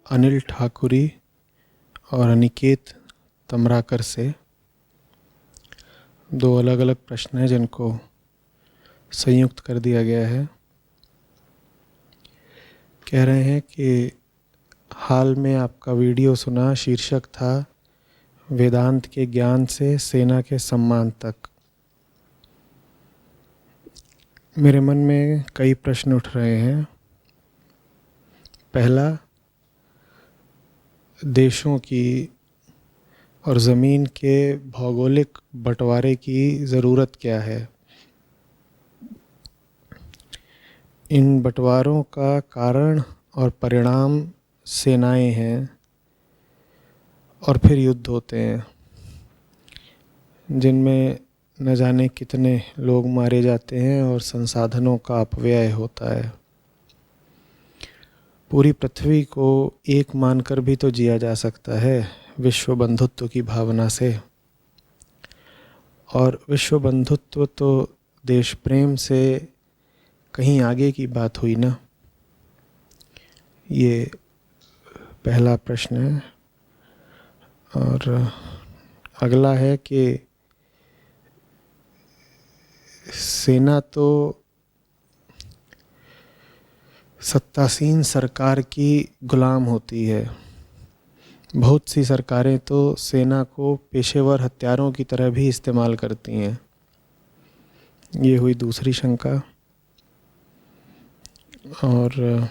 अनिल ठाकुरी और अनिकेत तमराकर से दो अलग अलग प्रश्न हैं जिनको संयुक्त कर दिया गया है। कह रहे हैं कि हाल में आपका वीडियो सुना, शीर्षक था वेदांत के ज्ञान से सेना के सम्मान तक। मेरे मन में कई प्रश्न उठ रहे हैं। पहला, देशों की और ज़मीन के भौगोलिक बंटवारे की ज़रूरत क्या है? इन बंटवारों का कारण और परिणाम सेनाएं हैं और फिर युद्ध होते हैं जिनमें न जाने कितने लोग मारे जाते हैं और संसाधनों का अपव्यय होता है। पूरी पृथ्वी को एक मानकर भी तो जिया जा सकता है विश्व बंधुत्व की भावना से। और विश्व बंधुत्व तो देश प्रेम से कहीं आगे की बात हुई ना। ये पहला प्रश्न है। और अगला है कि सेना तो सत्तासीन सरकार की गुलाम होती है। बहुत सी सरकारें तो सेना को पेशेवर हत्यारों की तरह भी इस्तेमाल करती हैं। ये हुई दूसरी शंका। और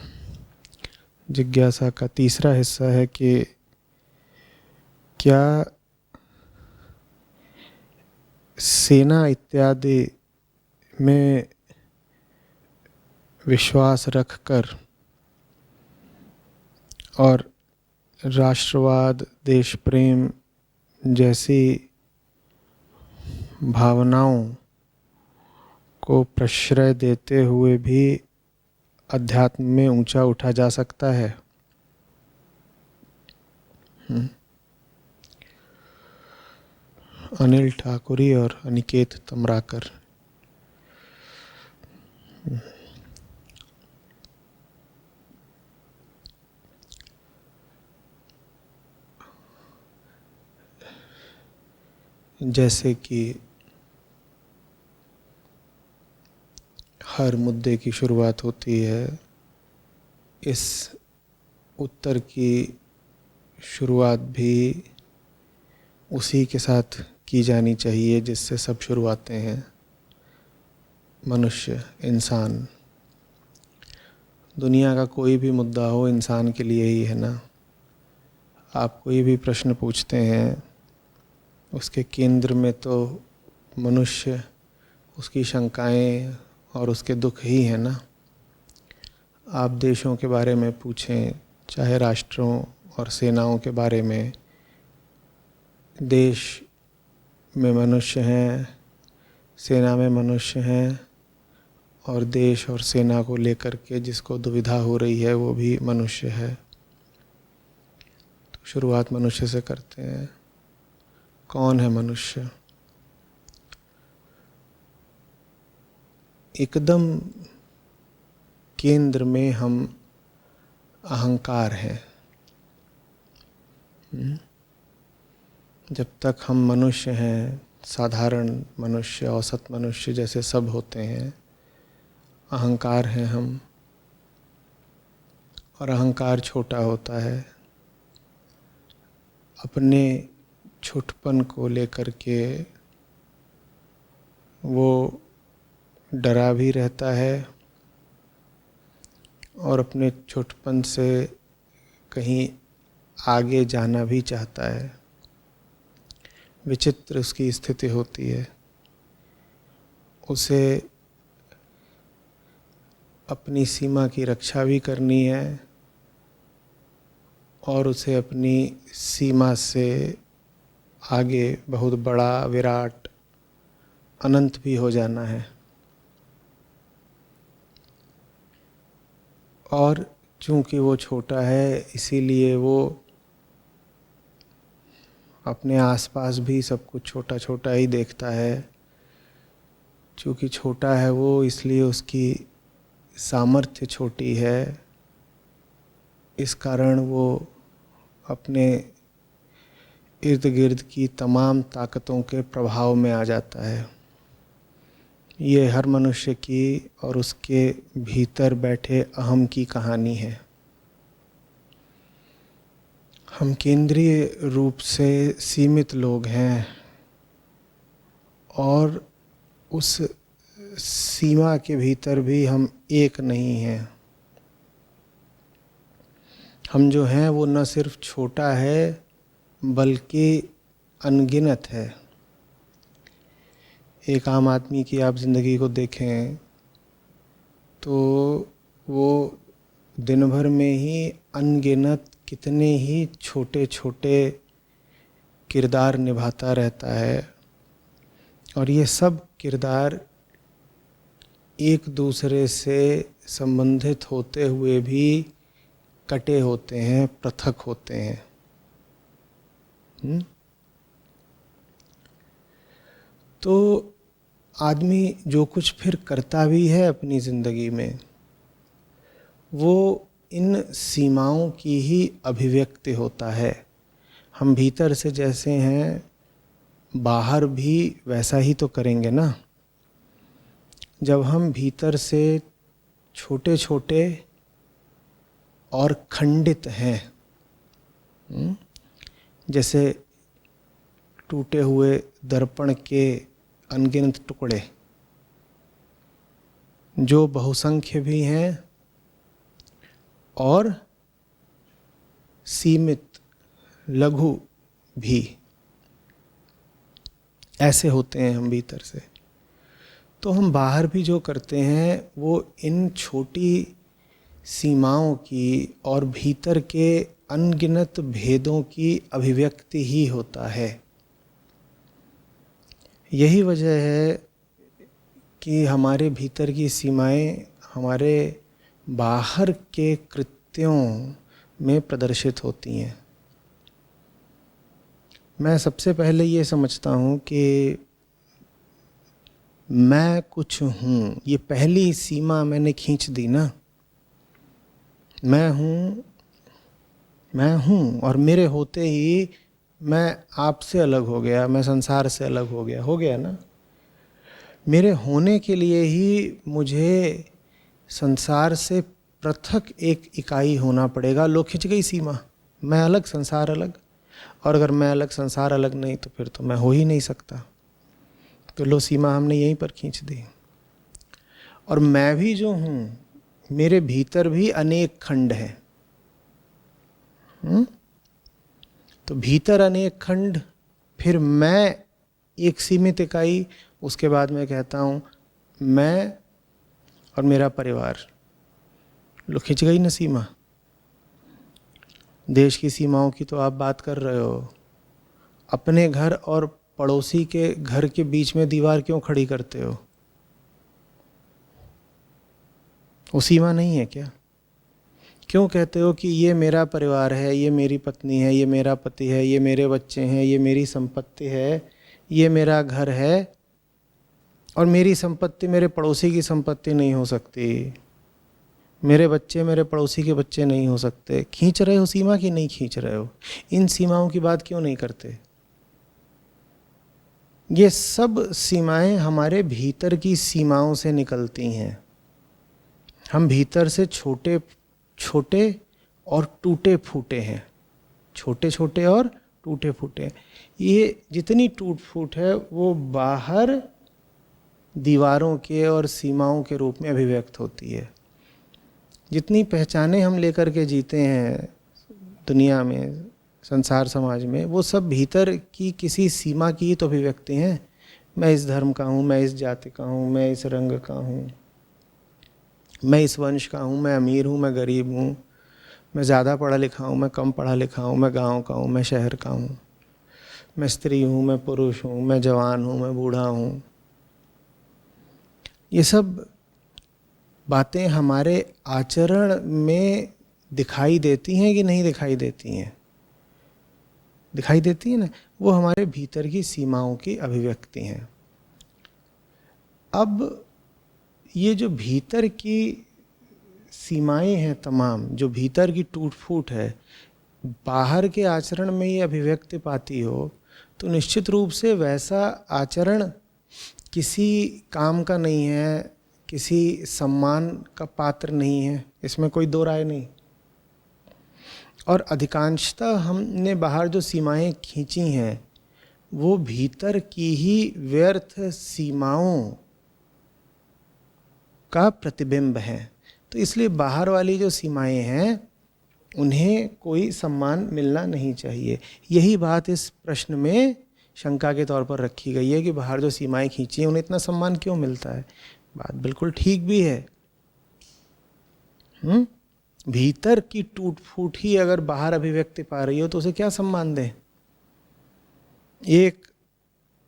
जिज्ञासा का तीसरा हिस्सा है कि क्या सेना इत्यादि में विश्वास रखकर और राष्ट्रवाद, देश प्रेम जैसी भावनाओं को प्रश्रय देते हुए भी अध्यात्म में ऊंचा उठा जा सकता है? अनिल ठाकुरी और अनिकेत तमराकर। जैसे कि हर मुद्दे की शुरुआत होती है, इस उत्तर की शुरुआत भी उसी के साथ की जानी चाहिए जिससे सब शुरुआतें हैं। मनुष्य, इंसान। दुनिया का कोई भी मुद्दा हो इंसान के लिए ही है ना। आप कोई भी प्रश्न पूछते हैं उसके केंद्र में तो मनुष्य, उसकी शंकाएं और उसके दुख ही है ना। आप देशों के बारे में पूछें, चाहे राष्ट्रों और सेनाओं के बारे में। देश में मनुष्य हैं, सेना में मनुष्य हैं, और देश और सेना को लेकर के जिसको दुविधा हो रही है वो भी मनुष्य है। तो शुरुआत मनुष्य से करते हैं। कौन है मनुष्य? एकदम केंद्र में हम अहंकार हैं। जब तक हम मनुष्य हैं, साधारण मनुष्य, औसत मनुष्य जैसे सब होते हैं, अहंकार हैं हम। और अहंकार छोटा होता है। अपने छोटपन को लेकर के वो डरा भी रहता है और अपने छोटपन से कहीं आगे जाना भी चाहता है। विचित्र उसकी स्थिति होती है। उसे अपनी सीमा की रक्षा भी करनी है और उसे अपनी सीमा से आगे बहुत बड़ा, विराट, अनंत भी हो जाना है। और चूंकि वो छोटा है इसीलिए वो अपने आसपास भी सब कुछ छोटा छोटा ही देखता है। चूंकि छोटा है वो, इसलिए उसकी सामर्थ्य छोटी है इस कारण वो अपने इर्द गिर्द की तमाम ताकतों के प्रभाव में आ जाता है। ये हर मनुष्य की और उसके भीतर बैठे अहम की कहानी है। हम केंद्रीय रूप से सीमित लोग हैं और उस सीमा के भीतर भी हम एक नहीं हैं। हम जो हैं वो न सिर्फ छोटा है बल्कि अनगिनत है। एक आम आदमी की आप ज़िंदगी को देखें तो वो दिन भर में ही अनगिनत कितने ही छोटे छोटे किरदार निभाता रहता है, और ये सब किरदार एक दूसरे से संबंधित होते हुए भी कटे होते हैं, पृथक होते हैं। तो आदमी जो कुछ फिर करता भी है अपनी ज़िंदगी में, वो इन सीमाओं की ही अभिव्यक्ति होता है। हम भीतर से जैसे हैं बाहर भी वैसा ही तो करेंगे ना। जब हम भीतर से छोटे छोटे और खंडित हैं, जैसे टूटे हुए दर्पण के अनगिनत टुकड़े जो बहुसंख्य भी हैं और सीमित लघु भी, ऐसे होते हैं हम भीतर से। तो हम बाहर भी जो करते हैं वो इन छोटी सीमाओं की और भीतर के अनगिनत भेदों की अभिव्यक्ति ही होता है। यही वजह है कि हमारे भीतर की सीमाएं हमारे बाहर के कृत्यों में प्रदर्शित होती हैं। मैं सबसे पहले ये समझता हूँ कि मैं कुछ हूँ, ये पहली सीमा मैंने खींच दी ना। मैं हूँ और मेरे होते ही मैं आपसे अलग हो गया, मैं संसार से अलग हो गया ना। मेरे होने के लिए ही मुझे संसार से पृथक एक इकाई होना पड़ेगा। लो खिंच गई सीमा, मैं अलग संसार अलग, और अगर मैं अलग संसार अलग नहीं तो फिर तो मैं हो ही नहीं सकता। तो लो सीमा हमने यहीं पर खींच दी। और मैं भी जो हूँ, मेरे भीतर भी अनेक खंड हैं। तो भीतर अनेक खंड, फिर मैं एक सीमित इकाई, उसके बाद मैं कहता हूँ मैं और मेरा परिवार। लो खिंच गई न सीमा। देश की सीमाओं की तो आप बात कर रहे हो, अपने घर और पड़ोसी के घर के बीच में दीवार क्यों खड़ी करते हो? वो सीमा नहीं है क्या? क्यों कहते हो कि ये मेरा परिवार है, ये मेरी पत्नी है, ये मेरा पति है, ये मेरे बच्चे हैं, ये मेरी संपत्ति है, ये मेरा घर है, और मेरी संपत्ति मेरे पड़ोसी की संपत्ति नहीं हो सकती, मेरे बच्चे मेरे पड़ोसी के बच्चे नहीं हो सकते? खींच रहे हो सीमा कि नहीं खींच रहे हो? इन सीमाओं की बात क्यों नहीं करते? ये सब सीमाएं हमारे भीतर की सीमाओं से निकलती हैं। हम भीतर से छोटे छोटे और टूटे फूटे हैं, छोटे छोटे और टूटे फूटे। ये जितनी टूट फूट है वो बाहर दीवारों के और सीमाओं के रूप में अभिव्यक्त होती है। जितनी पहचानें हम लेकर के जीते हैं दुनिया में, संसार समाज में, वो सब भीतर की किसी सीमा की ही तो अभिव्यक्ति हैं। मैं इस धर्म का हूँ, मैं इस जाति का हूँ, मैं इस रंग का हूँ, मैं इस वंश का हूँ, मैं अमीर हूँ, मैं गरीब हूँ, मैं ज़्यादा पढ़ा लिखा हूँ, मैं कम पढ़ा लिखा हूँ, मैं गांव का हूँ, मैं शहर का हूँ, मैं स्त्री हूँ, मैं पुरुष हूँ, मैं जवान हूँ, मैं बूढ़ा हूँ। ये सब बातें हमारे आचरण में दिखाई देती हैं कि नहीं दिखाई देती हैं? दिखाई देती है ना। वो हमारे भीतर की सीमाओं की अभिव्यक्ति हैं। अब ये जो भीतर की सीमाएं हैं तमाम, जो भीतर की टूट फूट है, बाहर के आचरण में ये अभिव्यक्ति पाती हो, तो निश्चित रूप से वैसा आचरण किसी काम का नहीं है, किसी सम्मान का पात्र नहीं है, इसमें कोई दो राय नहीं। और अधिकांशतः हमने बाहर जो सीमाएं खींची हैं वो भीतर की ही व्यर्थ सीमाओं का प्रतिबिंब है। तो इसलिए बाहर वाली जो सीमाएं हैं उन्हें कोई सम्मान मिलना नहीं चाहिए। यही बात इस प्रश्न में शंका के तौर पर रखी गई है कि बाहर जो सीमाएं खींची हैं उन्हें इतना सम्मान क्यों मिलता है। बात बिल्कुल ठीक भी है। भीतर की टूट फूट ही अगर बाहर अभिव्यक्ति पा रही हो तो उसे क्या सम्मान दें। एक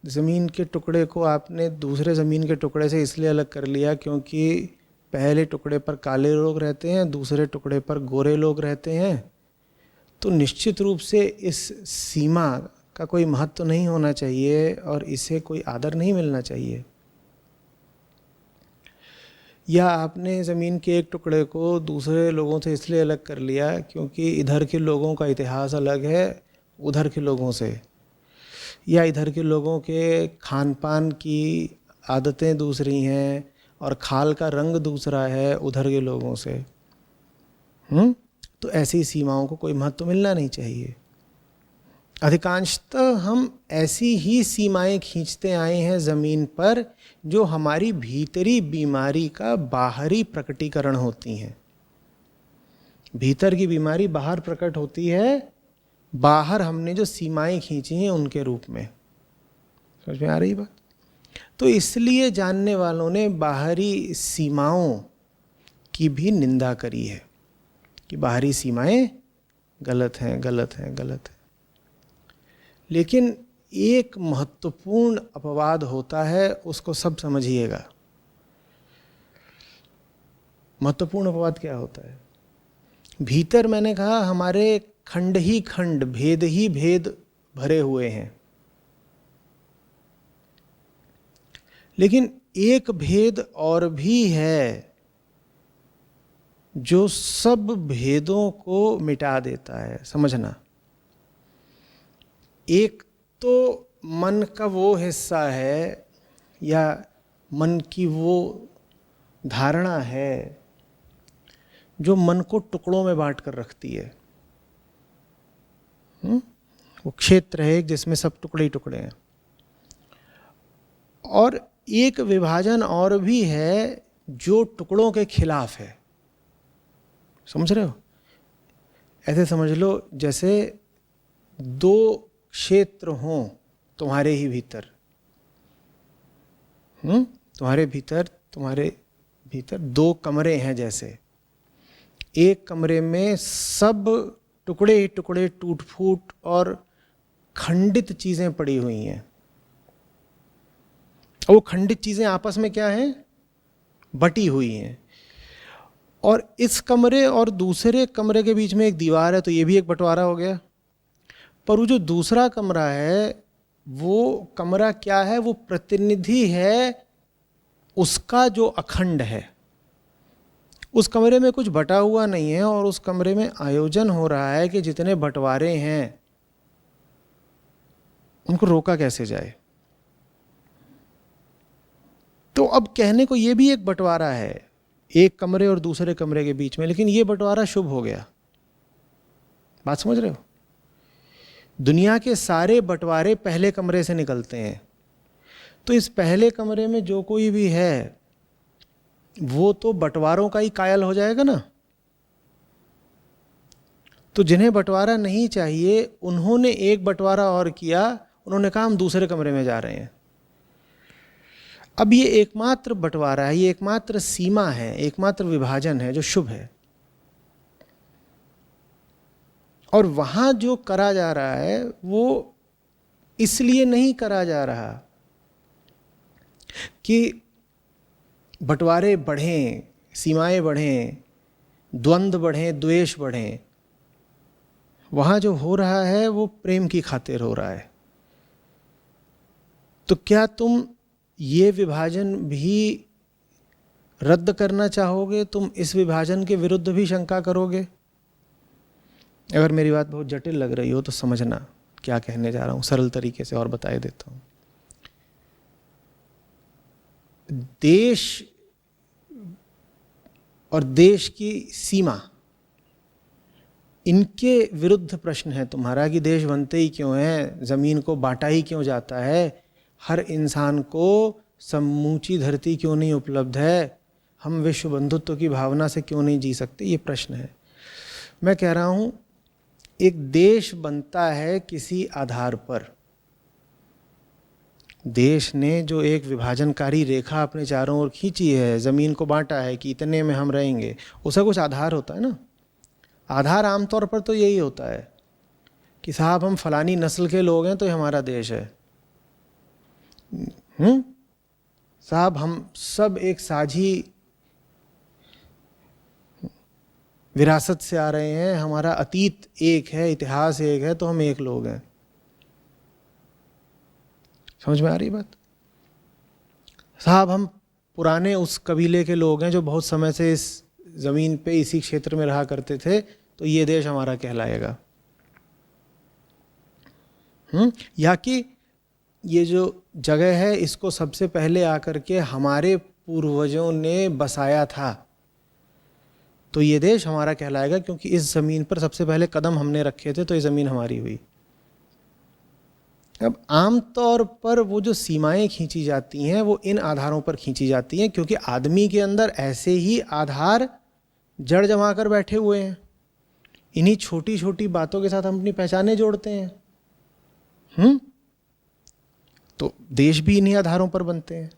ज़मीन के टुकड़े को आपने दूसरे ज़मीन के टुकड़े से इसलिए अलग कर लिया क्योंकि पहले टुकड़े पर काले लोग रहते हैं, दूसरे टुकड़े पर गोरे लोग रहते हैं, तो निश्चित रूप से इस सीमा का कोई महत्व नहीं होना चाहिए और इसे कोई आदर नहीं मिलना चाहिए। या आपने ज़मीन के एक टुकड़े को दूसरे लोगों से इसलिए अलग कर लिया क्योंकि इधर के लोगों का इतिहास अलग है उधर के लोगों से, या इधर के लोगों के खान पान की आदतें दूसरी हैं और खाल का रंग दूसरा है उधर के लोगों से। तो ऐसी सीमाओं को कोई महत्व मिलना नहीं चाहिए। अधिकांशतः हम ऐसी ही सीमाएं खींचते आए हैं ज़मीन पर जो हमारी भीतरी बीमारी का बाहरी प्रकटीकरण होती हैं। भीतर की बीमारी बाहर प्रकट होती है, बाहर हमने जो सीमाएं खींची हैं उनके रूप में। समझ में आ रही बात। तो इसलिए जानने वालों ने बाहरी सीमाओं की भी निंदा करी है कि बाहरी सीमाएं गलत हैं, गलत हैं, गलत हैं। लेकिन एक महत्वपूर्ण अपवाद होता है, उसको सब समझिएगा। महत्वपूर्ण अपवाद क्या होता है? भीतर मैंने कहा हमारे खंड ही खंड, भेद ही भेद भरे हुए हैं, लेकिन एक भेद और भी है जो सब भेदों को मिटा देता है। समझना, एक तो मन का वो हिस्सा है या मन की वो धारणा है जो मन को टुकड़ों में बांट कर रखती है। वो क्षेत्र है जिसमें सब टुकड़े ही टुकड़े हैं। और एक विभाजन और भी है जो टुकड़ों के खिलाफ है। समझ रहे हो? ऐसे समझ लो जैसे दो क्षेत्र हों तुम्हारे ही भीतर। तुम्हारे भीतर दो कमरे हैं। जैसे एक कमरे में सब टुकड़े ही टुकड़े, टूट फूट और खंडित चीजें पड़ी हुई हैं। और वो खंडित चीजें आपस में क्या हैं? बटी हुई हैं। और इस कमरे और दूसरे कमरे के बीच में एक दीवार है, तो ये भी एक बंटवारा हो गया। पर वो जो दूसरा कमरा है, वो कमरा क्या है? वो प्रतिनिधि है उसका जो अखंड है। उस कमरे में कुछ बटा हुआ नहीं है और उस कमरे में आयोजन हो रहा है कि जितने बंटवारे हैं उनको रोका कैसे जाए। तो अब कहने को ये भी एक बंटवारा है एक कमरे और दूसरे कमरे के बीच में, लेकिन ये बंटवारा शुभ हो गया। बात समझ रहे हो? दुनिया के सारे बंटवारे पहले कमरे से निकलते हैं। तो इस पहले कमरे में जो कोई भी है वो तो बंटवारों का ही कायल हो जाएगा ना। तो जिन्हें बंटवारा नहीं चाहिए उन्होंने एक बंटवारा और किया, उन्होंने कहा हम दूसरे कमरे में जा रहे हैं। अब ये एकमात्र बंटवारा है, ये एकमात्र सीमा है, एकमात्र विभाजन है जो शुभ है। और वहां जो करा जा रहा है वो इसलिए नहीं करा जा रहा कि बंटवारे बढ़ें, सीमाएं बढ़ें, द्वंद्व बढ़ें, द्वेष बढ़ें। वहां जो हो रहा है वो प्रेम की खातिर हो रहा है। तो क्या तुम ये विभाजन भी रद्द करना चाहोगे, तुम इस विभाजन के विरुद्ध भी शंका करोगे। अगर मेरी बात बहुत जटिल लग रही हो तो समझना क्या कहने जा रहा हूँ, सरल तरीके से और बताए देता हूँ। देश और देश की सीमा, इनके विरुद्ध प्रश्न है तुम्हारा कि देश बनते ही क्यों हैं, ज़मीन को बांटा ही क्यों जाता है, हर इंसान को समूची धरती क्यों नहीं उपलब्ध है, हम विश्व बंधुत्व की भावना से क्यों नहीं जी सकते, ये प्रश्न है। मैं कह रहा हूँ एक देश बनता है किसी आधार पर। देश ने जो एक विभाजनकारी रेखा अपने चारों ओर खींची है, ज़मीन को बांटा है कि इतने में हम रहेंगे, उसका कुछ आधार होता है ना। आधार आमतौर पर तो यही होता है कि साहब हम फलानी नस्ल के लोग हैं तो ये हमारा देश है। साहब हम सब एक साझी विरासत से आ रहे हैं, हमारा अतीत एक है, इतिहास एक है, तो हम एक लोग हैं। समझ में आ रही बात? साहब हम पुराने उस कबीले के लोग हैं जो बहुत समय से इस ज़मीन पे इसी क्षेत्र में रहा करते थे, तो ये देश हमारा कहलाएगा। या कि ये जो जगह है इसको सबसे पहले आकर के हमारे पूर्वजों ने बसाया था, तो ये देश हमारा कहलाएगा क्योंकि इस ज़मीन पर सबसे पहले कदम हमने रखे थे, तो ये ज़मीन हमारी हुई। अब आमतौर पर वो जो सीमाएं खींची जाती हैं वो इन आधारों पर खींची जाती हैं क्योंकि आदमी के अंदर ऐसे ही आधार जड़ जमा कर बैठे हुए हैं। इन्हीं छोटी छोटी बातों के साथ हम अपनी पहचानें जोड़ते हैं। तो देश भी इन्हीं आधारों पर बनते हैं।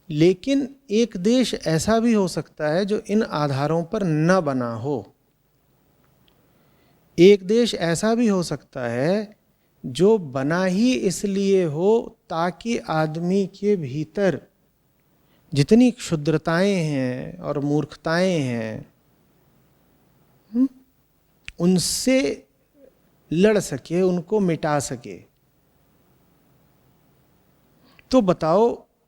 लेकिन एक देश ऐसा भी हो सकता है जो इन आधारों पर न बना हो। एक देश ऐसा भी हो सकता है जो बना ही इसलिए हो ताकि आदमी के भीतर जितनी क्षुद्रताएं हैं और मूर्खताएं हैं उनसे लड़ सके, उनको मिटा सके। तो बताओ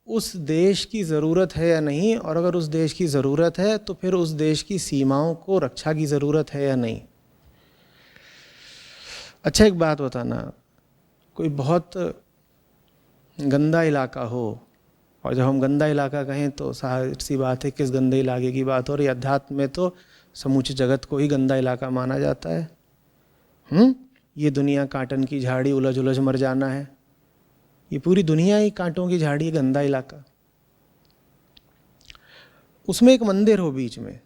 उस देश की ज़रूरत है या नहीं, और अगर उस देश की ज़रूरत है तो फिर उस देश की सीमाओं को रक्षा की ज़रूरत है या नहीं। अच्छा एक बात बताना, कोई बहुत गंदा इलाका हो, और जब हम गंदा इलाका कहें तो साहिर सी बात है किस गंदे इलाके की बात हो रही है। अध्यात्म में तो समूचे जगत को ही गंदा इलाका माना जाता है। ये दुनिया कांटन की झाड़ी, उलझ उलझ मर जाना है, ये पूरी दुनिया ही कांटों की झाड़ी, गंदा इलाका। उसमें एक मंदिर हो बीच में,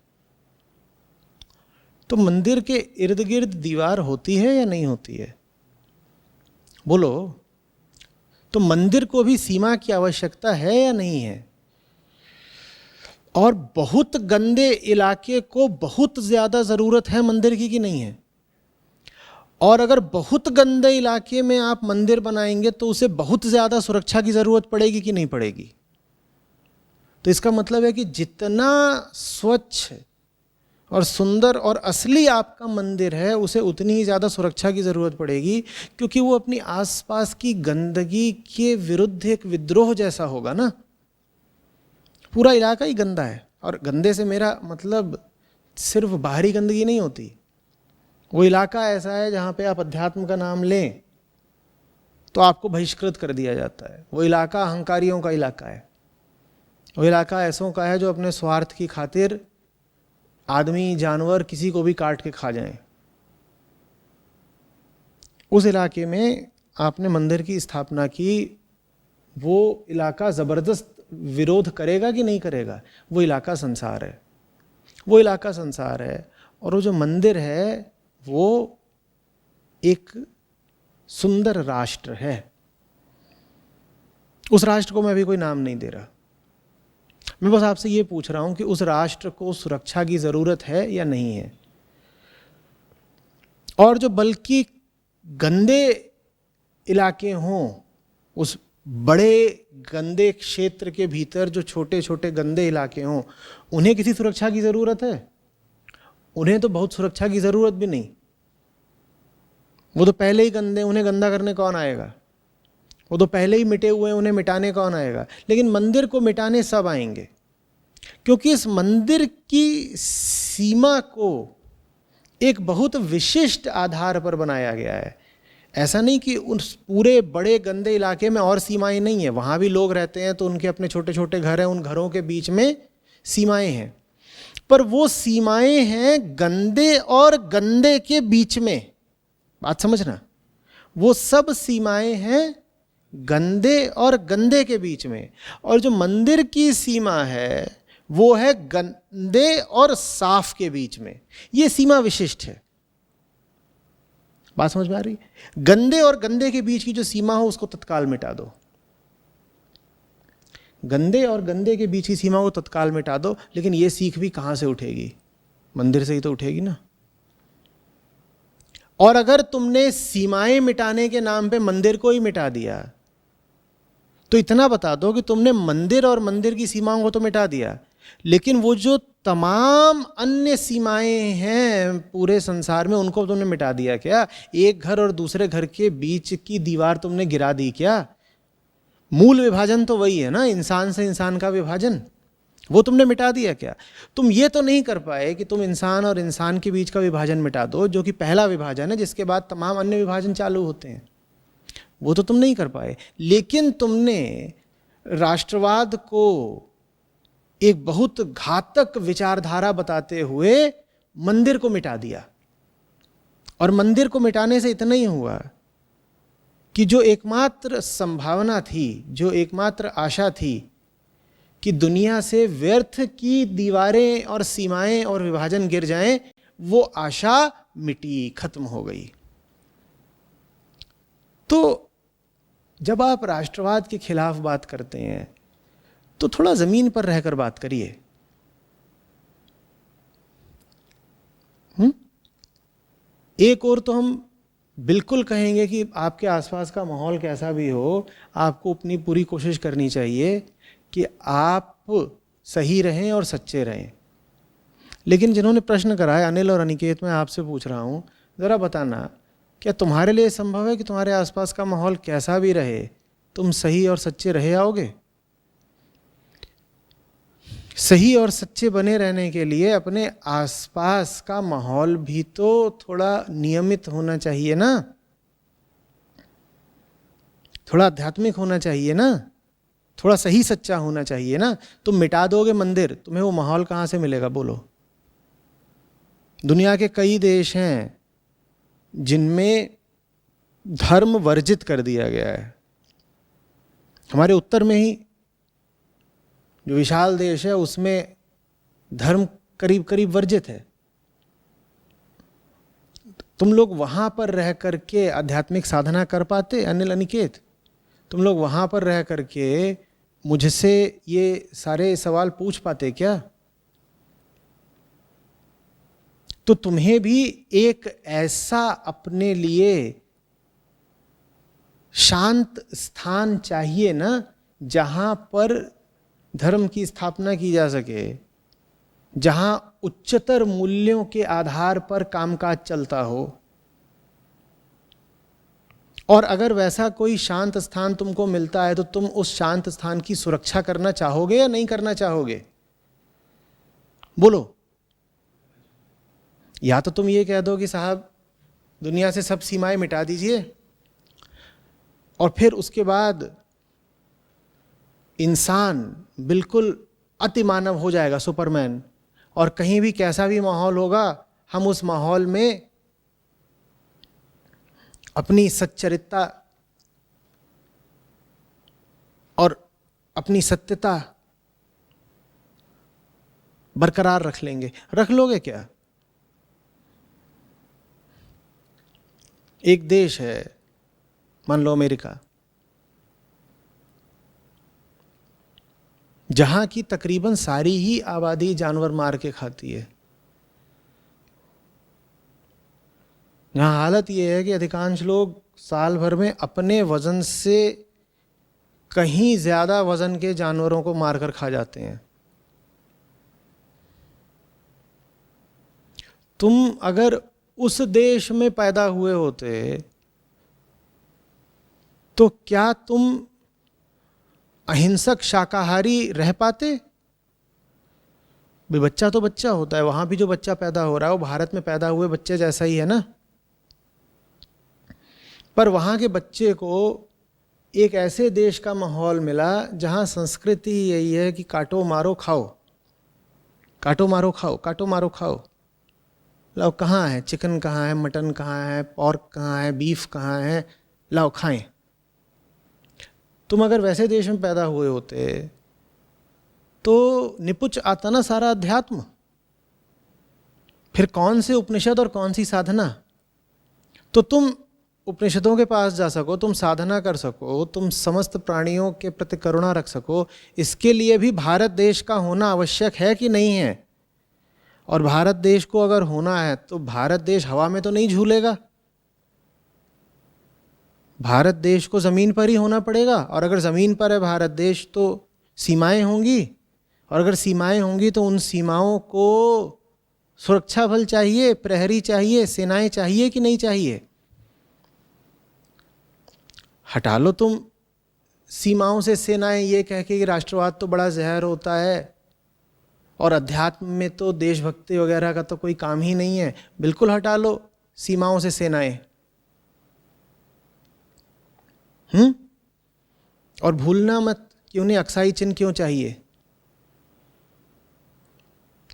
तो मंदिर के इर्द गिर्द दीवार होती है या नहीं होती है? बोलो। तो मंदिर को भी सीमा की आवश्यकता है या नहीं है? और बहुत गंदे इलाके को बहुत ज्यादा जरूरत है मंदिर की कि नहीं है? और अगर बहुत गंदे इलाके में आप मंदिर बनाएंगे तो उसे बहुत ज्यादा सुरक्षा की जरूरत पड़ेगी कि नहीं पड़ेगी? तो इसका मतलब है कि जितना स्वच्छ और सुंदर और असली आपका मंदिर है उसे उतनी ही ज़्यादा सुरक्षा की ज़रूरत पड़ेगी, क्योंकि वो अपनी आसपास की गंदगी के विरुद्ध एक विद्रोह जैसा होगा ना। पूरा इलाका ही गंदा है, और गंदे से मेरा मतलब सिर्फ बाहरी गंदगी नहीं होती। वो इलाका ऐसा है जहाँ पे आप अध्यात्म का नाम लें तो आपको बहिष्कृत कर दिया जाता है। वो इलाका अहंकारियों का इलाका है। वो इलाका ऐसों का है जो अपने स्वार्थ की खातिर आदमी जानवर किसी को भी काट के खा जाएं। उस इलाके में आपने मंदिर की स्थापना की, वो इलाका ज़बरदस्त विरोध करेगा कि नहीं करेगा? वो इलाका संसार है, वो इलाका संसार है। और वो जो मंदिर है वो एक सुंदर राष्ट्र है। उस राष्ट्र को मैं अभी कोई नाम नहीं दे रहा, मैं बस आपसे ये पूछ रहा हूं कि उस राष्ट्र को सुरक्षा की जरूरत है या नहीं है? और जो बल्कि गंदे इलाके हों, उस बड़े गंदे क्षेत्र के भीतर जो छोटे छोटे गंदे इलाके हों, उन्हें किसी सुरक्षा की जरूरत है? उन्हें तो बहुत सुरक्षा की जरूरत भी नहीं। वो तो पहले ही गंदे, उन्हें गंदा करने कौन आएगा? वो तो पहले ही मिटे हुए हैं, उन्हें मिटाने कौन आएगा? लेकिन मंदिर को मिटाने सब आएंगे, क्योंकि इस मंदिर की सीमा को एक बहुत विशिष्ट आधार पर बनाया गया है। ऐसा नहीं कि उस पूरे बड़े गंदे इलाके में और सीमाएं नहीं है, वहाँ भी लोग रहते हैं तो उनके अपने छोटे छोटे घर हैं, उन घरों के बीच में सीमाएं हैं, पर वो सीमाएं हैं गंदे और गंदे के बीच में। बात समझना, वो सब सीमाएं हैं गंदे और गंदे के बीच में, और जो मंदिर की सीमा है वो है गंदे और साफ के बीच में। ये सीमा विशिष्ट है। बात समझ में आ रही है? गंदे और गंदे के बीच की जो सीमा हो उसको तत्काल मिटा दो, गंदे और गंदे के बीच की सीमा को तत्काल मिटा दो। लेकिन ये सीख भी कहां से उठेगी? मंदिर से ही तो उठेगी ना। और अगर तुमने सीमाएं मिटाने के नाम पे मंदिर को ही मिटा दिया तो इतना बता दो कि तुमने मंदिर और मंदिर की सीमाओं को तो मिटा दिया, लेकिन वो जो तमाम अन्य सीमाएं हैं पूरे संसार में उनको तुमने मिटा दिया क्या? एक घर और दूसरे घर के बीच की दीवार तुमने गिरा दी क्या? मूल विभाजन तो वही है ना, इंसान से इंसान का विभाजन, वो तुमने मिटा दिया क्या? तुम ये तो नहीं कर पाए कि तुम इंसान और इंसान के बीच का विभाजन मिटा दो, जो कि पहला विभाजन है जिसके बाद तमाम अन्य विभाजन चालू होते हैं, वो तो तुम नहीं कर पाए। लेकिन तुमने राष्ट्रवाद को एक बहुत घातक विचारधारा बताते हुए मंदिर को मिटा दिया। और मंदिर को मिटाने से इतना ही हुआ कि जो एकमात्र संभावना थी, जो एकमात्र आशा थी कि दुनिया से व्यर्थ की दीवारें और सीमाएं और विभाजन गिर जाएं, वो आशा मिटी, खत्म हो गई। तो जब आप राष्ट्रवाद के खिलाफ बात करते हैं तो थोड़ा जमीन पर रहकर बात करिए। एक और तो हम बिल्कुल कहेंगे कि आपके आसपास का माहौल कैसा भी हो, आपको अपनी पूरी कोशिश करनी चाहिए कि आप सही रहें और सच्चे रहें। लेकिन जिन्होंने प्रश्न करा है, अनिल और अनिकेत, मैं आपसे पूछ रहा हूं, जरा बताना, क्या तुम्हारे लिए संभव है कि तुम्हारे आसपास का माहौल कैसा भी रहे तुम सही और सच्चे रहे आओगे? सही और सच्चे बने रहने के लिए अपने आसपास का माहौल भी तो थोड़ा नियमित होना चाहिए ना, थोड़ा आध्यात्मिक होना चाहिए ना, थोड़ा सही सच्चा होना चाहिए ना। तुम मिटा दोगे मंदिर, तुम्हें वो माहौल कहां से मिलेगा बोलो? दुनिया के कई देश हैं जिनमें धर्म वर्जित कर दिया गया है। हमारे उत्तर में ही जो विशाल देश है उसमें धर्म करीब करीब वर्जित है। तुम लोग वहां पर रह करके आध्यात्मिक साधना कर पाते? अनिल, अनिकेत, तुम लोग वहां पर रह करके मुझसे ये सारे सवाल पूछ पाते क्या? तो तुम्हें भी एक ऐसा अपने लिए शांत स्थान चाहिए ना, जहां पर धर्म की स्थापना की जा सके, जहां उच्चतर मूल्यों के आधार पर कामकाज चलता हो। और अगर वैसा कोई शांत स्थान तुमको मिलता है तो तुम उस शांत स्थान की सुरक्षा करना चाहोगे या नहीं करना चाहोगे? बोलो। या तो तुम ये कह दो कि साहब दुनिया से सब सीमाएं मिटा दीजिए, और फिर उसके बाद इंसान बिल्कुल अतिमानव हो जाएगा, सुपरमैन, और कहीं भी कैसा भी माहौल होगा हम उस माहौल में अपनी सच्चरित्रता और अपनी सत्यता बरकरार रख लेंगे। रख लोगे क्या? एक देश है, मान लो अमेरिका, जहां की तकरीबन सारी ही आबादी जानवर मार के खाती है। यहाँ हालत यह है कि अधिकांश लोग साल भर में अपने वजन से कहीं ज्यादा वजन के जानवरों को मारकर खा जाते हैं। तुम अगर उस देश में पैदा हुए होते तो क्या तुम अहिंसक शाकाहारी रह पाते? भाई बच्चा तो बच्चा होता है, वहां भी जो बच्चा पैदा हो रहा है वो भारत में पैदा हुए बच्चे जैसा ही है ना। पर वहां के बच्चे को एक ऐसे देश का माहौल मिला जहां संस्कृति यही है कि काटो मारो खाओ, काटो मारो खाओ, काटो मारो खाओ। लाओ कहाँ है चिकन, कहाँ है मटन, कहाँ है पॉर्क, कहाँ है बीफ, कहाँ है, लाओ खाएं। तुम अगर वैसे देश में पैदा हुए होते तो निपुच आता ना सारा अध्यात्म। फिर कौन से उपनिषद और कौन सी साधना। तो तुम उपनिषदों के पास जा सको, तुम साधना कर सको, तुम समस्त प्राणियों के प्रति करुणा रख सको, इसके लिए भी भारत देश का होना आवश्यक है कि नहीं है। और भारत देश को अगर होना है तो भारत देश हवा में तो नहीं झूलेगा, भारत देश को ज़मीन पर ही होना पड़ेगा। और अगर ज़मीन पर है भारत देश तो सीमाएं होंगी, और अगर सीमाएं होंगी तो उन सीमाओं को सुरक्षा बल चाहिए, प्रहरी चाहिए, सेनाएं चाहिए कि नहीं चाहिए। हटा लो तुम सीमाओं से सेनाएं ये कह के कि राष्ट्रवाद तो बड़ा जहर होता है और अध्यात्म में तो देशभक्ति वगैरह का तो कोई काम ही नहीं है। बिल्कुल हटा लो सीमाओं से सेनाएं। और भूलना मत कि उन्हें अक्साई चिन्ह क्यों चाहिए।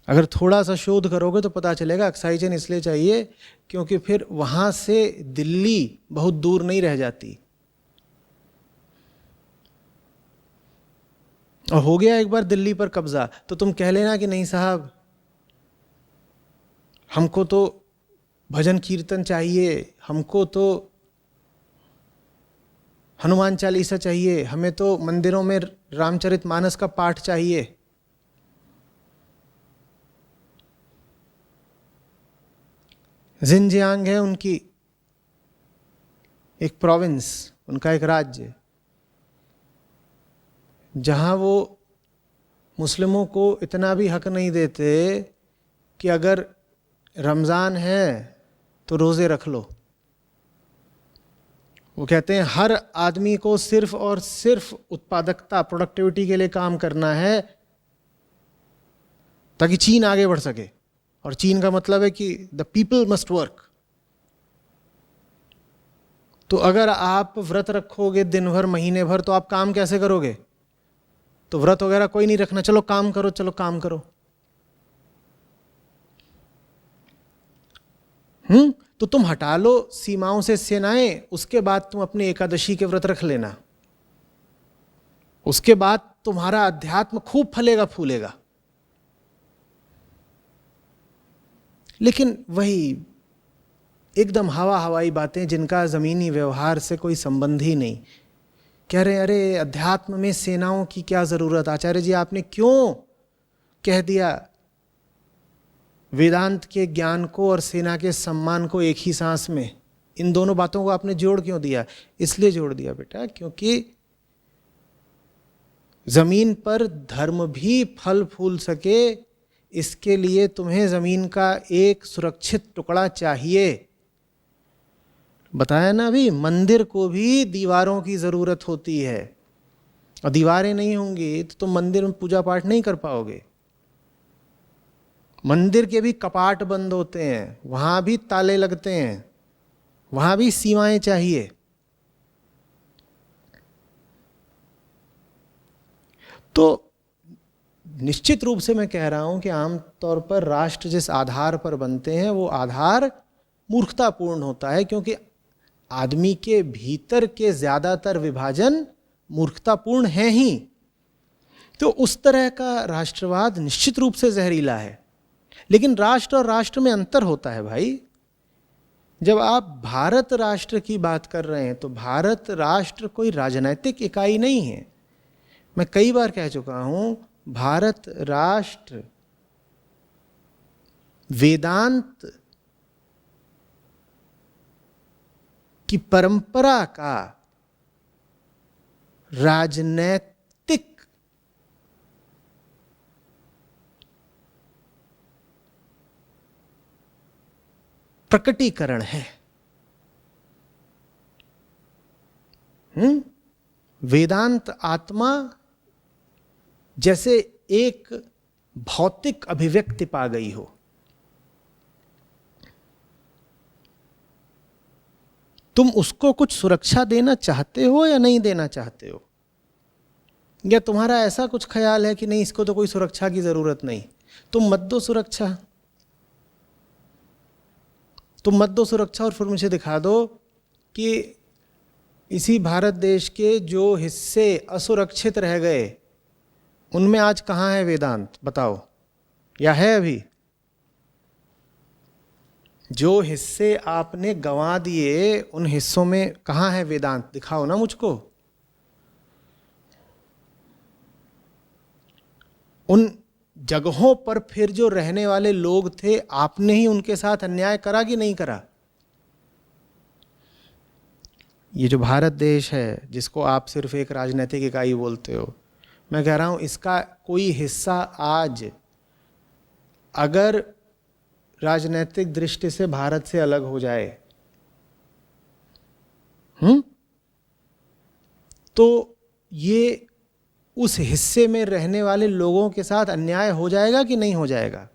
अगर थोड़ा सा शोध करोगे तो पता चलेगा अक्साई चिन्ह इसलिए चाहिए क्योंकि फिर वहां से दिल्ली बहुत दूर नहीं रह जाती। और हो गया एक बार दिल्ली पर कब्जा तो तुम कह लेना कि नहीं साहब हमको तो भजन कीर्तन चाहिए, हमको तो हनुमान चालीसा चाहिए, हमें तो मंदिरों में रामचरितमानस का पाठ चाहिए। जिनजियांग है उनकी एक प्रोविंस, उनका एक राज्य, जहां वो मुस्लिमों को इतना भी हक नहीं देते कि अगर रमज़ान है तो रोज़े रख लो। वो कहते हैं हर आदमी को सिर्फ और सिर्फ उत्पादकता, प्रोडक्टिविटी के लिए काम करना है ताकि चीन आगे बढ़ सके। और चीन का मतलब है कि द पीपल मस्ट वर्क। तो अगर आप व्रत रखोगे दिन भर महीने भर तो आप काम कैसे करोगे। तो व्रत वगैरह कोई नहीं रखना, चलो काम करो, चलो काम करो। तो तुम हटा लो सीमाओं से सेनाएं, उसके बाद तुम अपने एकादशी के व्रत रख लेना, उसके बाद तुम्हारा अध्यात्म खूब फलेगा फूलेगा। लेकिन वही एकदम हवा हवाई बातें जिनका जमीनी व्यवहार से कोई संबंध ही नहीं। कह रहे अरे अध्यात्म में सेनाओं की क्या जरूरत, आचार्य जी आपने क्यों कह दिया वेदांत के ज्ञान को और सेना के सम्मान को एक ही सांस में, इन दोनों बातों को आपने जोड़ क्यों दिया। इसलिए जोड़ दिया बेटा क्योंकि जमीन पर धर्म भी फल फूल सके, इसके लिए तुम्हें जमीन का एक सुरक्षित टुकड़ा चाहिए। बताया ना अभी, मंदिर को भी दीवारों की जरूरत होती है, और दीवारें नहीं होंगी तो तुम मंदिर में पूजा पाठ नहीं कर पाओगे। मंदिर के भी कपाट बंद होते हैं, वहां भी ताले लगते हैं, वहां भी सीमाएं चाहिए। तो निश्चित रूप से मैं कह रहा हूं कि आमतौर पर राष्ट्र जिस आधार पर बनते हैं वो आधार मूर्खतापूर्ण होता है, क्योंकि आदमी के भीतर के ज्यादातर विभाजन मूर्खतापूर्ण हैं ही। तो उस तरह का राष्ट्रवाद निश्चित रूप से जहरीला है। लेकिन राष्ट्र और राष्ट्र में अंतर होता है भाई। जब आप भारत राष्ट्र की बात कर रहे हैं तो भारत राष्ट्र कोई राजनैतिक इकाई नहीं है। मैं कई बार कह चुका हूं, भारत राष्ट्र वेदांत की परंपरा का राजनैतिक प्रकटीकरण है। वेदांत आत्मा जैसे एक भौतिक अभिव्यक्ति पा गई हो। तुम उसको कुछ सुरक्षा देना चाहते हो या नहीं देना चाहते हो? या तुम्हारा ऐसा कुछ ख्याल है कि नहीं, इसको तो कोई सुरक्षा की जरूरत नहीं, तुम मत दो सुरक्षा, तुम मत दो सुरक्षा, और फिर मुझे दिखा दो कि इसी भारत देश के जो हिस्से असुरक्षित रह गए उनमें आज कहाँ है वेदांत? बताओ, या है अभी? जो हिस्से आपने गंवा दिए उन हिस्सों में कहाँ है वेदांत? दिखाओ ना मुझको। उन जगहों पर फिर जो रहने वाले लोग थे, आपने ही उनके साथ अन्याय करा कि नहीं करा? ये जो भारत देश है जिसको आप सिर्फ एक राजनीतिक इकाई बोलते हो, मैं कह रहा हूं इसका कोई हिस्सा आज अगर राजनीतिक दृष्टि से भारत से अलग हो जाए, तो ये उस हिस्से में रहने वाले लोगों के साथ अन्याय हो जाएगा कि नहीं हो जाएगा?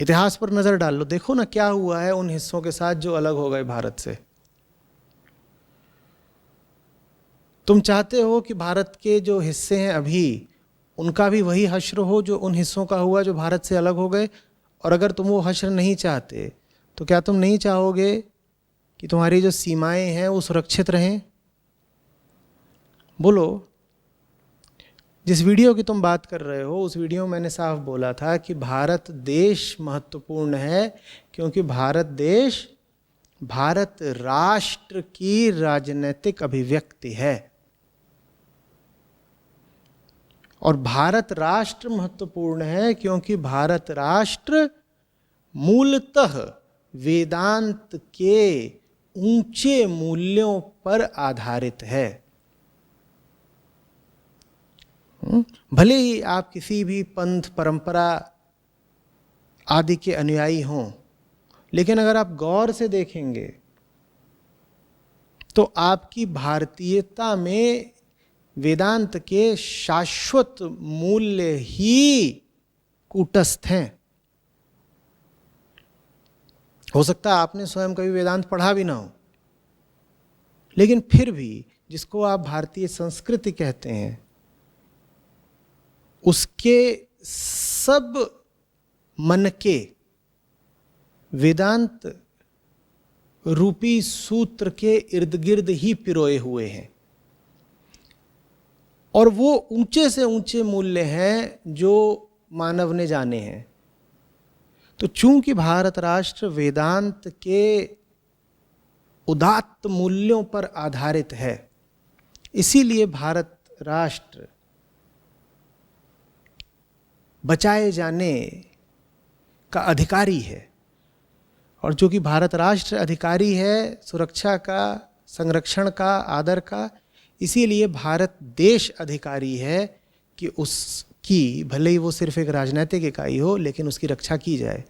इतिहास पर नजर डाल लो, देखो ना क्या हुआ है उन हिस्सों के साथ जो अलग हो गए भारत से। तुम चाहते हो कि भारत के जो हिस्से हैं अभी, उनका भी वही हश्र हो जो उन हिस्सों का हुआ जो भारत से अलग हो गए? और अगर तुम वो हश्र नहीं चाहते तो क्या तुम नहीं चाहोगे कि तुम्हारी जो सीमाएं हैं वो सुरक्षित रहें? बोलो। जिस वीडियो की तुम बात कर रहे हो उस वीडियो में मैंने साफ बोला था कि भारत देश महत्वपूर्ण है, क्योंकि भारत देश भारत राष्ट्र की राजनीतिक अभिव्यक्ति है। और भारत राष्ट्र महत्वपूर्ण है क्योंकि भारत राष्ट्र मूलतः वेदांत के ऊंचे मूल्यों पर आधारित है। भले ही आप किसी भी पंथ परंपरा आदि के अनुयायी हों, लेकिन अगर आप गौर से देखेंगे तो आपकी भारतीयता में वेदांत के शाश्वत मूल्य ही कूटस्थ हैं। हो सकता है आपने स्वयं कभी वेदांत पढ़ा भी ना हो, लेकिन फिर भी जिसको आप भारतीय संस्कृति कहते हैं उसके सब मनके वेदांत रूपी सूत्र के इर्द गिर्द ही पिरोए हुए हैं। और वो ऊंचे से ऊंचे मूल्य हैं जो मानव ने जाने हैं। तो चूंकि भारत राष्ट्र वेदांत के उदात्त मूल्यों पर आधारित है, इसीलिए भारत राष्ट्र बचाए जाने का अधिकारी है। और जो कि भारत राष्ट्र अधिकारी है सुरक्षा का, संरक्षण का, आदर का, इसीलिए भारत देश अधिकारी है कि उसकी, भले ही वो सिर्फ एक राजनीतिक इकाई हो, लेकिन उसकी रक्षा की जाए।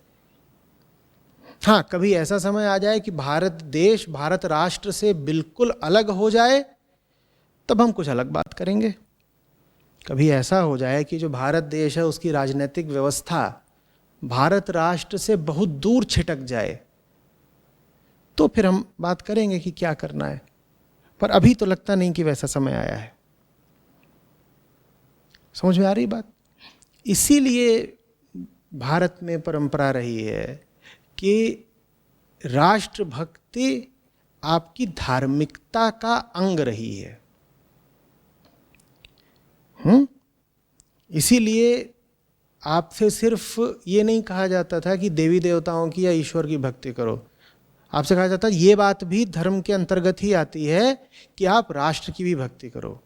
हाँ, कभी ऐसा समय आ जाए कि भारत देश भारत राष्ट्र से बिल्कुल अलग हो जाए, तब हम कुछ अलग बात करेंगे। कभी ऐसा हो जाए कि जो भारत देश है उसकी राजनीतिक व्यवस्था भारत राष्ट्र से बहुत दूर छिटक जाए, तो फिर हम बात करेंगे कि क्या करना है। पर अभी तो लगता नहीं कि वैसा समय आया है। समझ में आ रही बात? इसीलिए भारत में परंपरा रही है कि राष्ट्रभक्ति आपकी धार्मिकता का अंग रही है। इसीलिए आपसे सिर्फ ये नहीं कहा जाता था कि देवी देवताओं की या ईश्वर की भक्ति करो, आपसे कहा जाता है ये बात भी धर्म के अंतर्गत ही आती है कि आप राष्ट्र की भी भक्ति करो।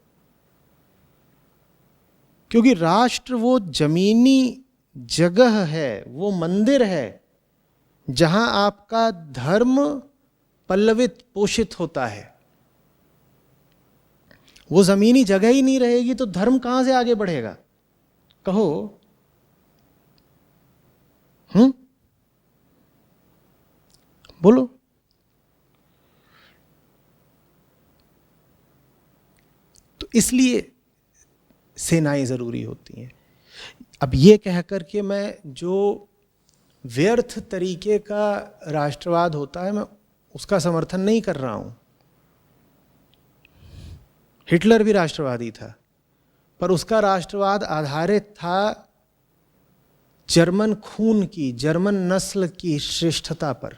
क्योंकि राष्ट्र वो जमीनी जगह है, वो मंदिर है जहां आपका धर्म पल्लवित पोषित होता है। वो जमीनी जगह ही नहीं रहेगी तो धर्म कहां से आगे बढ़ेगा? कहो। बोलो। तो इसलिए सेनाएं ज़रूरी होती हैं। अब ये कह कर के मैं जो व्यर्थ तरीके का राष्ट्रवाद होता है मैं उसका समर्थन नहीं कर रहा हूँ। हिटलर भी राष्ट्रवादी था, पर उसका राष्ट्रवाद आधारित था जर्मन खून की, जर्मन नस्ल की श्रेष्ठता पर।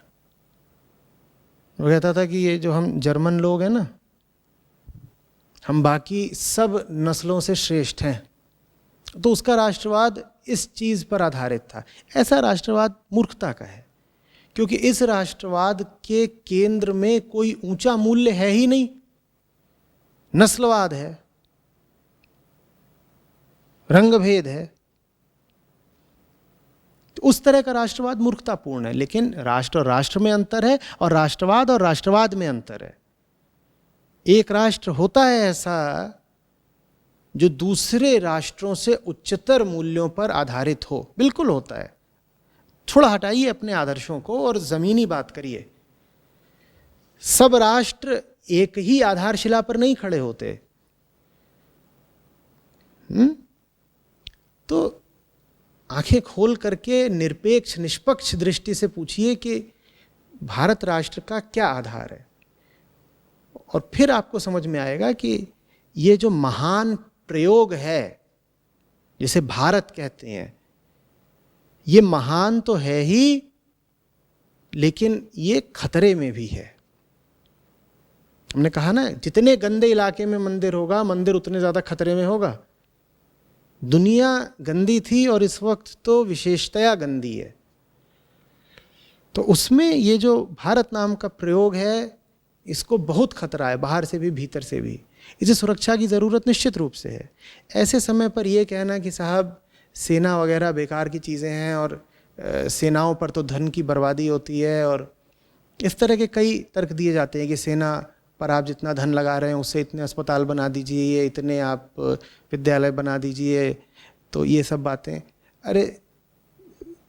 वो कहता था कि ये जो हम जर्मन लोग हैं ना, हम बाकी सब नस्लों से श्रेष्ठ हैं। तो उसका राष्ट्रवाद इस चीज़ पर आधारित था। ऐसा राष्ट्रवाद मूर्खता का है, क्योंकि इस राष्ट्रवाद के केंद्र में कोई ऊंचा मूल्य है ही नहीं, नस्लवाद है, रंगभेद है। तो उस तरह का राष्ट्रवाद मूर्खतापूर्ण है। लेकिन राष्ट्र और राष्ट्र में अंतर है, और राष्ट्रवाद में अंतर है। एक राष्ट्र होता है ऐसा जो दूसरे राष्ट्रों से उच्चतर मूल्यों पर आधारित हो, बिल्कुल होता है। थोड़ा हटाइए अपने आदर्शों को और ज़मीनी बात करिए। सब राष्ट्र एक ही आधारशिला पर नहीं खड़े होते। तो आंखें खोल करके निरपेक्ष निष्पक्ष दृष्टि से पूछिए कि भारत राष्ट्र का क्या आधार है, और फिर आपको समझ में आएगा कि ये जो महान प्रयोग है जिसे भारत कहते हैं, ये महान तो है ही, लेकिन ये खतरे में भी है। हमने कहा ना, जितने गंदे इलाके में मंदिर होगा, मंदिर उतने ज़्यादा खतरे में होगा। दुनिया गंदी थी और इस वक्त तो विशेषतया गंदी है। तो उसमें ये जो भारत नाम का प्रयोग है, इसको बहुत खतरा है, बाहर से भी भीतर से भी। इसे सुरक्षा की ज़रूरत निश्चित रूप से है। ऐसे समय पर यह कहना कि साहब सेना वगैरह बेकार की चीज़ें हैं और सेनाओं पर तो धन की बर्बादी होती है, और इस तरह के कई तर्क दिए जाते हैं कि सेना पर आप जितना धन लगा रहे हैं उससे इतने अस्पताल बना दीजिए, इतने आप विद्यालय बना दीजिए। तो ये सब बातें, अरे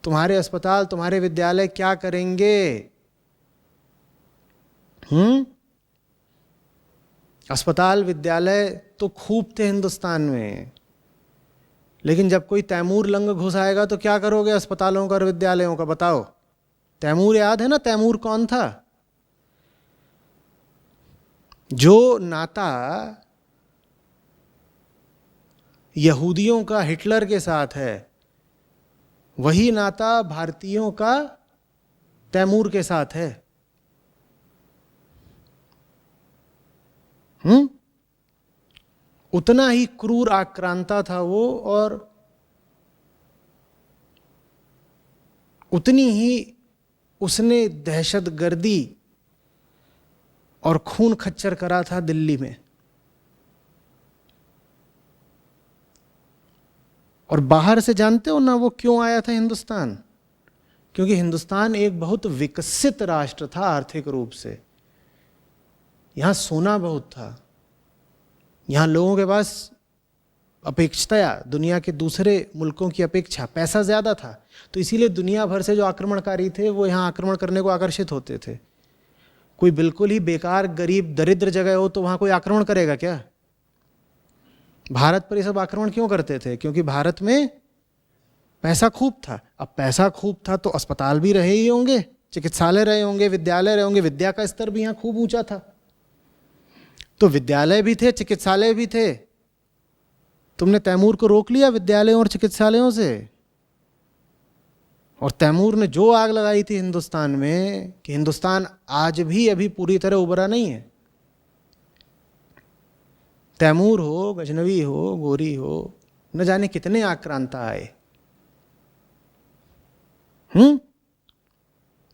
तुम्हारे अस्पताल तुम्हारे विद्यालय क्या करेंगे? अस्पताल विद्यालय तो खूब थे हिंदुस्तान में, लेकिन जब कोई तैमूर लंग घुस आएगा तो क्या करोगे अस्पतालों का और विद्यालयों का? बताओ। तैमूर याद है ना? तैमूर कौन था? जो नाता यहूदियों का हिटलर के साथ है, वही नाता भारतीयों का तैमूर के साथ है। उतना ही क्रूर आक्रांता था वो, और उतनी ही उसने दहशतगर्दी और खून खच्चर करा था दिल्ली में। और बाहर से जानते हो ना वो क्यों आया था हिंदुस्तान? क्योंकि हिंदुस्तान एक बहुत विकसित राष्ट्र था आर्थिक रूप से। यहाँ सोना बहुत था, यहाँ लोगों के पास अपेक्षाया दुनिया के दूसरे मुल्कों की अपेक्षा पैसा ज़्यादा था। तो इसीलिए दुनिया भर से जो आक्रमणकारी थे वो यहाँ आक्रमण करने को आकर्षित होते थे। कोई बिल्कुल ही बेकार गरीब दरिद्र जगह हो तो वहाँ कोई आक्रमण करेगा क्या? भारत पर ये सब आक्रमण क्यों करते थे? क्योंकि भारत में पैसा खूब था। अब पैसा खूब था तो अस्पताल भी रहे ही होंगे, चिकित्सालय रहे होंगे, विद्यालय रहे होंगे। विद्या का स्तर भी यहाँ खूब ऊंचा था, तो विद्यालय भी थे, चिकित्सालय भी थे। तुमने तैमूर को रोक लिया विद्यालयों और चिकित्सालयों से, और तैमूर ने जो आग लगाई थी हिंदुस्तान में कि हिंदुस्तान आज भी अभी पूरी तरह उभरा नहीं है। तैमूर हो, गजनवी हो, गोरी हो, न जाने कितने आक्रांता आए।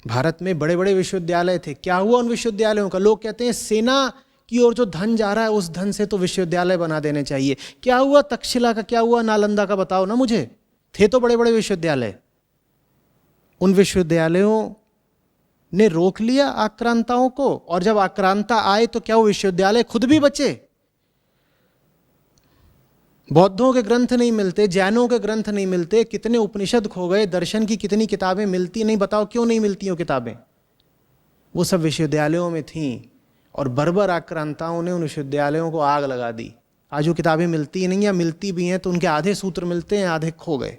भारत में बड़े बड़े विश्वविद्यालय थे। क्या हुआ उन विश्वविद्यालयों का? लोग कहते हैं सेना की ओर जो धन जा रहा है उस धन से तो विश्वविद्यालय बना देने चाहिए। क्या हुआ तक्षशिला का? क्या हुआ नालंदा का? बताओ ना मुझे। थे तो बड़े बड़े विश्वविद्यालय। उन विश्वविद्यालयों ने रोक लिया आक्रांताओं को, और जब आक्रांता आए तो क्या वो विश्वविद्यालय खुद भी बचे? बौद्धों के ग्रंथ नहीं मिलते, जैनों के ग्रंथ नहीं मिलते, कितने उपनिषद खो गए, दर्शन की कितनी किताबें मिलती नहीं? बताओ क्यों नहीं मिलती वो किताबें? वो सब विश्वविद्यालयों में थीं, और बर्बर आक्रांताओं ने उन विश्वविद्यालयों को आग लगा दी। आज वो किताबें मिलती ही नहीं, या मिलती भी हैं तो उनके आधे सूत्र मिलते हैं, आधे खो गए।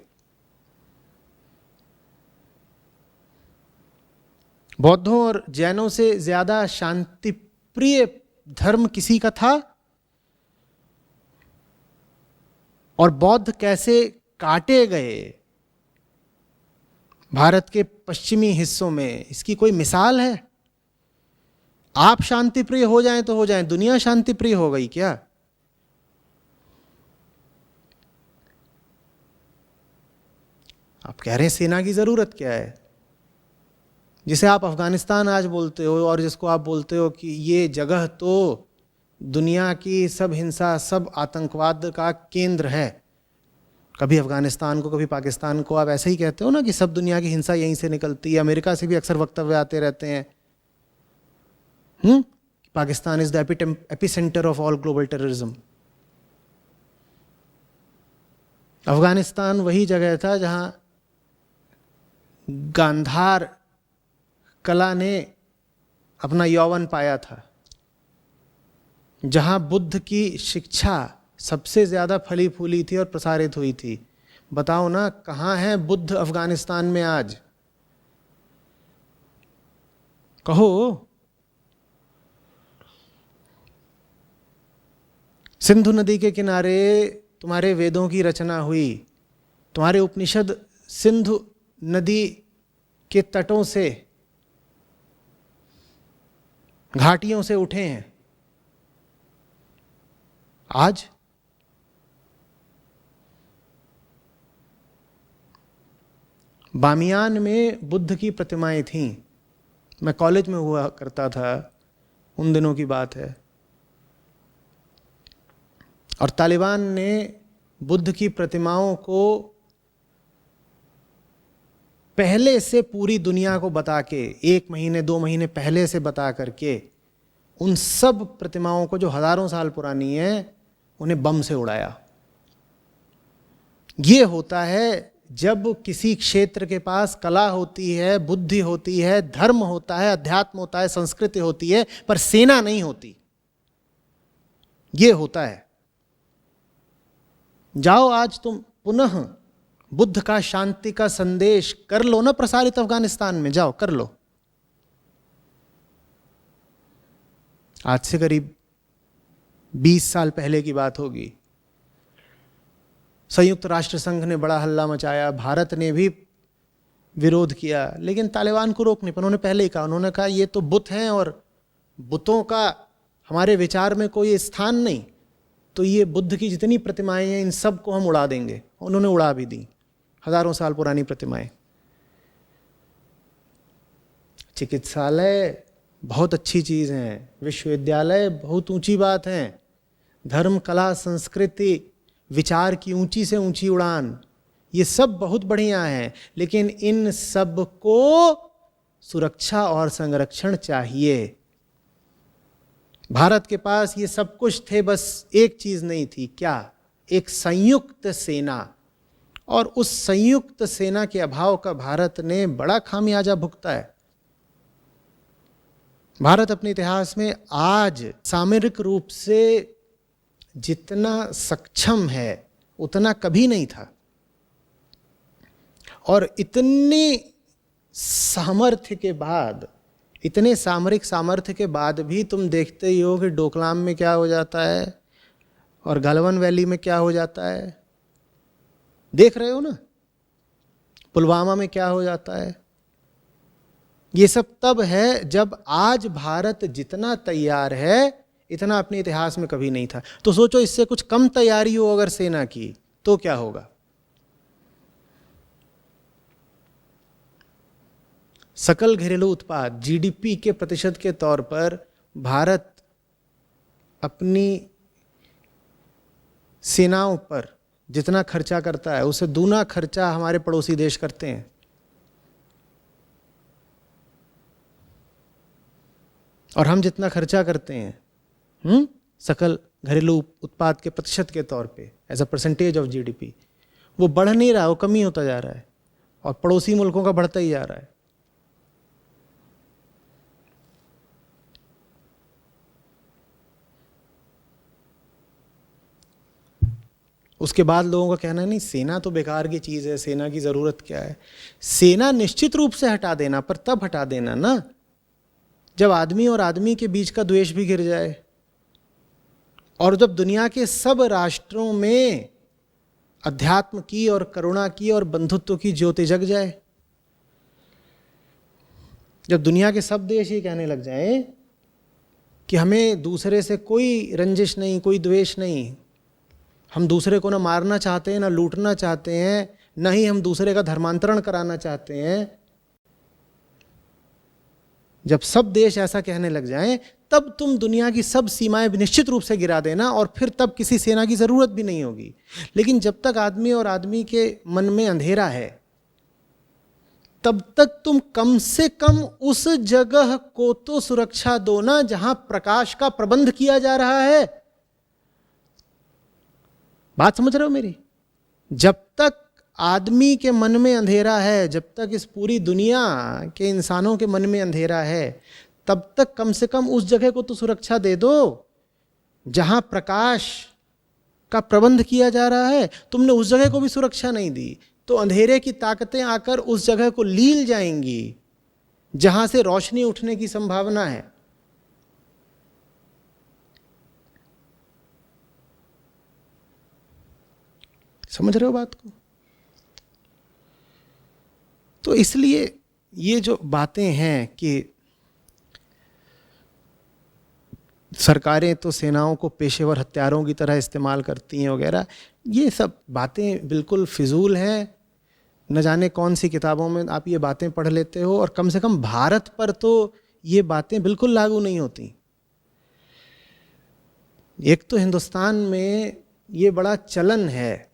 बौद्धों और जैनों से ज्यादा शांति प्रिय धर्म किसी का था? और बौद्ध कैसे काटे गए भारत के पश्चिमी हिस्सों में, इसकी कोई मिसाल है? आप शांति प्रिय हो जाएं तो हो जाएं, दुनिया शांति प्रिय हो गई क्या? आप कह रहे हैं सेना की जरूरत क्या है? जिसे आप अफगानिस्तान आज बोलते हो, और जिसको आप बोलते हो कि ये जगह तो दुनिया की सब हिंसा, सब आतंकवाद का केंद्र है। कभी अफगानिस्तान को, कभी पाकिस्तान को आप ऐसे ही कहते हो ना कि सब दुनिया की हिंसा यहीं से निकलती है। अमेरिका से भी अक्सर वक्तव्य आते रहते हैं, Pakistan is the epicentre of all global terrorism. Afghanistan वही जगह था जहां गांधार कला ने अपना यौवन पाया था, जहां बुद्ध की शिक्षा सबसे ज्यादा फली फूली थी और प्रसारित हुई थी। बताओ ना, कहाँ है बुद्ध अफगानिस्तान में आज? कहो। सिंधु नदी के किनारे तुम्हारे वेदों की रचना हुई, तुम्हारे उपनिषद सिंधु नदी के तटों से, घाटियों से उठे हैं। आज बामियान में बुद्ध की प्रतिमाएं थीं। मैं कॉलेज में हुआ करता था, उन दिनों की बात है। और तालिबान ने बुद्ध की प्रतिमाओं को पहले से पूरी दुनिया को बता के, 1 महीने 2 महीने पहले से बता करके, उन सब प्रतिमाओं को जो हजारों साल पुरानी है, उन्हें बम से उड़ाया। ये होता है जब किसी क्षेत्र के पास कला होती है, बुद्धि होती है, धर्म होता है, अध्यात्म होता है, संस्कृति होती है, पर सेना नहीं होती। ये होता है। जाओ आज तुम पुनः बुद्ध का शांति का संदेश कर लो ना प्रसारित, अफगानिस्तान में जाओ कर लो। आज से करीब 20 साल पहले की बात होगी। संयुक्त राष्ट्र संघ ने बड़ा हल्ला मचाया, भारत ने भी विरोध किया, लेकिन तालिबान को रोक नहीं पाए। उन्होंने पहले ही कहा, उन्होंने कहा ये तो बुत हैं और बुतों का हमारे विचार में कोई स्थान नहीं, तो ये बुद्ध की जितनी प्रतिमाएं हैं इन सब को हम उड़ा देंगे। उन्होंने उड़ा भी दी, हजारों साल पुरानी प्रतिमाएं। चिकित्सालय बहुत अच्छी चीज़ हैं, विश्वविद्यालय बहुत ऊंची बात है, धर्म, कला, संस्कृति, विचार की ऊंची से ऊंची उड़ान, ये सब बहुत बढ़िया है, लेकिन इन सब को सुरक्षा और संरक्षण चाहिए। भारत के पास ये सब कुछ थे, बस एक चीज नहीं थी। क्या? एक संयुक्त सेना। और उस संयुक्त सेना के अभाव का भारत ने बड़ा खामियाजा भुगता है। भारत अपने इतिहास में आज सामरिक रूप से जितना सक्षम है उतना कभी नहीं था। और इतनी सामर्थ्य के बाद, इतने सामरिक सामर्थ्य के बाद भी तुम देखते ही हो कि डोकलाम में क्या हो जाता है और गलवान वैली में क्या हो जाता है। देख रहे हो ना, पुलवामा में क्या हो जाता है। ये सब तब है जब आज भारत जितना तैयार है, इतना अपने इतिहास में कभी नहीं था। तो सोचो, इससे कुछ कम तैयारी हो अगर सेना की तो क्या होगा। सकल घरेलू उत्पाद, जीडीपी के प्रतिशत के तौर पर भारत अपनी सेनाओं पर जितना खर्चा करता है उससे दूना खर्चा हमारे पड़ोसी देश करते हैं। और हम जितना खर्चा करते हैं सकल घरेलू उत्पाद के प्रतिशत के तौर पे, as a percentage of GDP, वो बढ़ नहीं रहा, वो कमी होता जा रहा है। और पड़ोसी मुल्कों का बढ़ता ही जा रहा है। उसके बाद लोगों का कहना है नहीं सेना तो बेकार की चीज़ है, सेना की ज़रूरत क्या है। सेना निश्चित रूप से हटा देना, पर तब हटा देना ना जब आदमी और आदमी के बीच का द्वेष भी गिर जाए, और जब दुनिया के सब राष्ट्रों में अध्यात्म की और करुणा की और बंधुत्व की ज्योति जग जाए। जब दुनिया के सब देश ये कहने लग जाएं कि हमें दूसरे से कोई रंजिश नहीं, कोई द्वेष नहीं, हम दूसरे को ना मारना चाहते हैं, ना लूटना चाहते हैं, ना ही हम दूसरे का धर्मांतरण कराना चाहते हैं, जब सब देश ऐसा कहने लग जाएं, तब तुम दुनिया की सब सीमाएं निश्चित रूप से गिरा देना, और फिर तब किसी सेना की जरूरत भी नहीं होगी। लेकिन जब तक आदमी और आदमी के मन में अंधेरा है, तब तक तुम कम से कम उस जगह को तो सुरक्षा दो ना जहां प्रकाश का प्रबंध किया जा रहा है। बात समझ रहे हो मेरी? जब तक आदमी के मन में अंधेरा है, जब तक इस पूरी दुनिया के इंसानों के मन में अंधेरा है, तब तक कम से कम उस जगह को तो सुरक्षा दे दो जहां प्रकाश का प्रबंध किया जा रहा है। तुमने उस जगह को भी सुरक्षा नहीं दी, तो अंधेरे की ताकतें आकर उस जगह को लील जाएंगी जहां से रोशनी उठने की संभावना है। समझ रहे हो बात को? तो इसलिए ये जो बातें हैं कि सरकारें तो सेनाओं को पेशेवर हत्यारों की तरह इस्तेमाल करती हैं वगैरह, ये सब बातें बिल्कुल फिजूल हैं। न जाने कौन सी किताबों में आप ये बातें पढ़ लेते हो, और कम से कम भारत पर तो ये बातें बिल्कुल लागू नहीं होती। एक तो हिंदुस्तान में ये बड़ा चलन है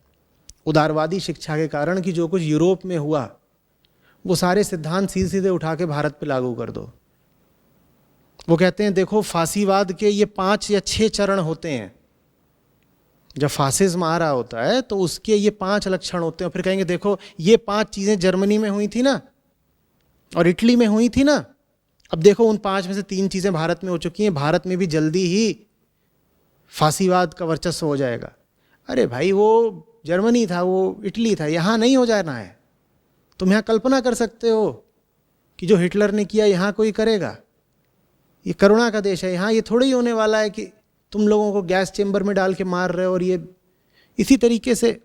उदारवादी शिक्षा के कारण कि जो कुछ यूरोप में हुआ वो सारे सिद्धांत सीधे सीधे उठा के भारत पे लागू कर दो। वो कहते हैं देखो फांसीवाद के ये 5 या 6 चरण होते हैं। जब फासिज्म आ रहा होता है तो उसके ये 5 लक्षण होते हैं। फिर कहेंगे देखो ये 5 चीज़ें जर्मनी में हुई थी ना, और इटली में हुई थी ना, अब देखो उन 5 में से 3 चीज़ें भारत में हो चुकी हैं, भारत में भी जल्दी ही फांसीवाद का वर्चस्व हो जाएगा। अरे भाई वो जर्मनी था, वो इटली था, यहाँ नहीं हो जाना है। तुम यहाँ कल्पना कर सकते हो कि जो हिटलर ने किया यहाँ कोई करेगा? ये करुणा का देश है, यहाँ ये थोड़ा ही होने वाला है कि तुम लोगों को गैस चेंबर में डाल के मार रहे हो। और ये इसी तरीके से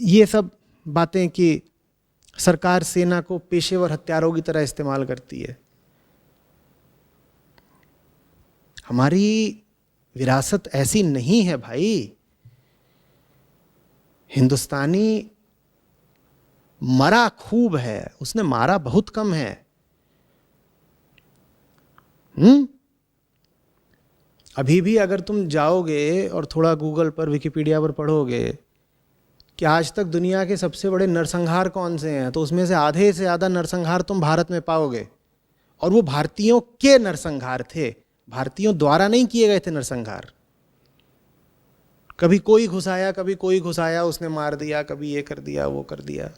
ये सब बातें कि सरकार सेना को पेशेवर हत्यारों की तरह इस्तेमाल करती है। हमारी विरासत ऐसी नहीं है भाई। हिंदुस्तानी मरा खूब है, उसने मारा बहुत कम है। अभी भी अगर तुम जाओगे और थोड़ा गूगल पर विकिपीडिया पर पढ़ोगे कि आज तक दुनिया के सबसे बड़े नरसंहार कौन से हैं, तो उसमें से आधे से ज़्यादा नरसंहार तुम भारत में पाओगे। और वो भारतीयों के नरसंहार थे, भारतीयों द्वारा नहीं किए गए थे नरसंहार। कभी कोई घुसाया, कभी कोई घुसाया, उसने मार दिया, कभी ये कर दिया, वो कर दिया।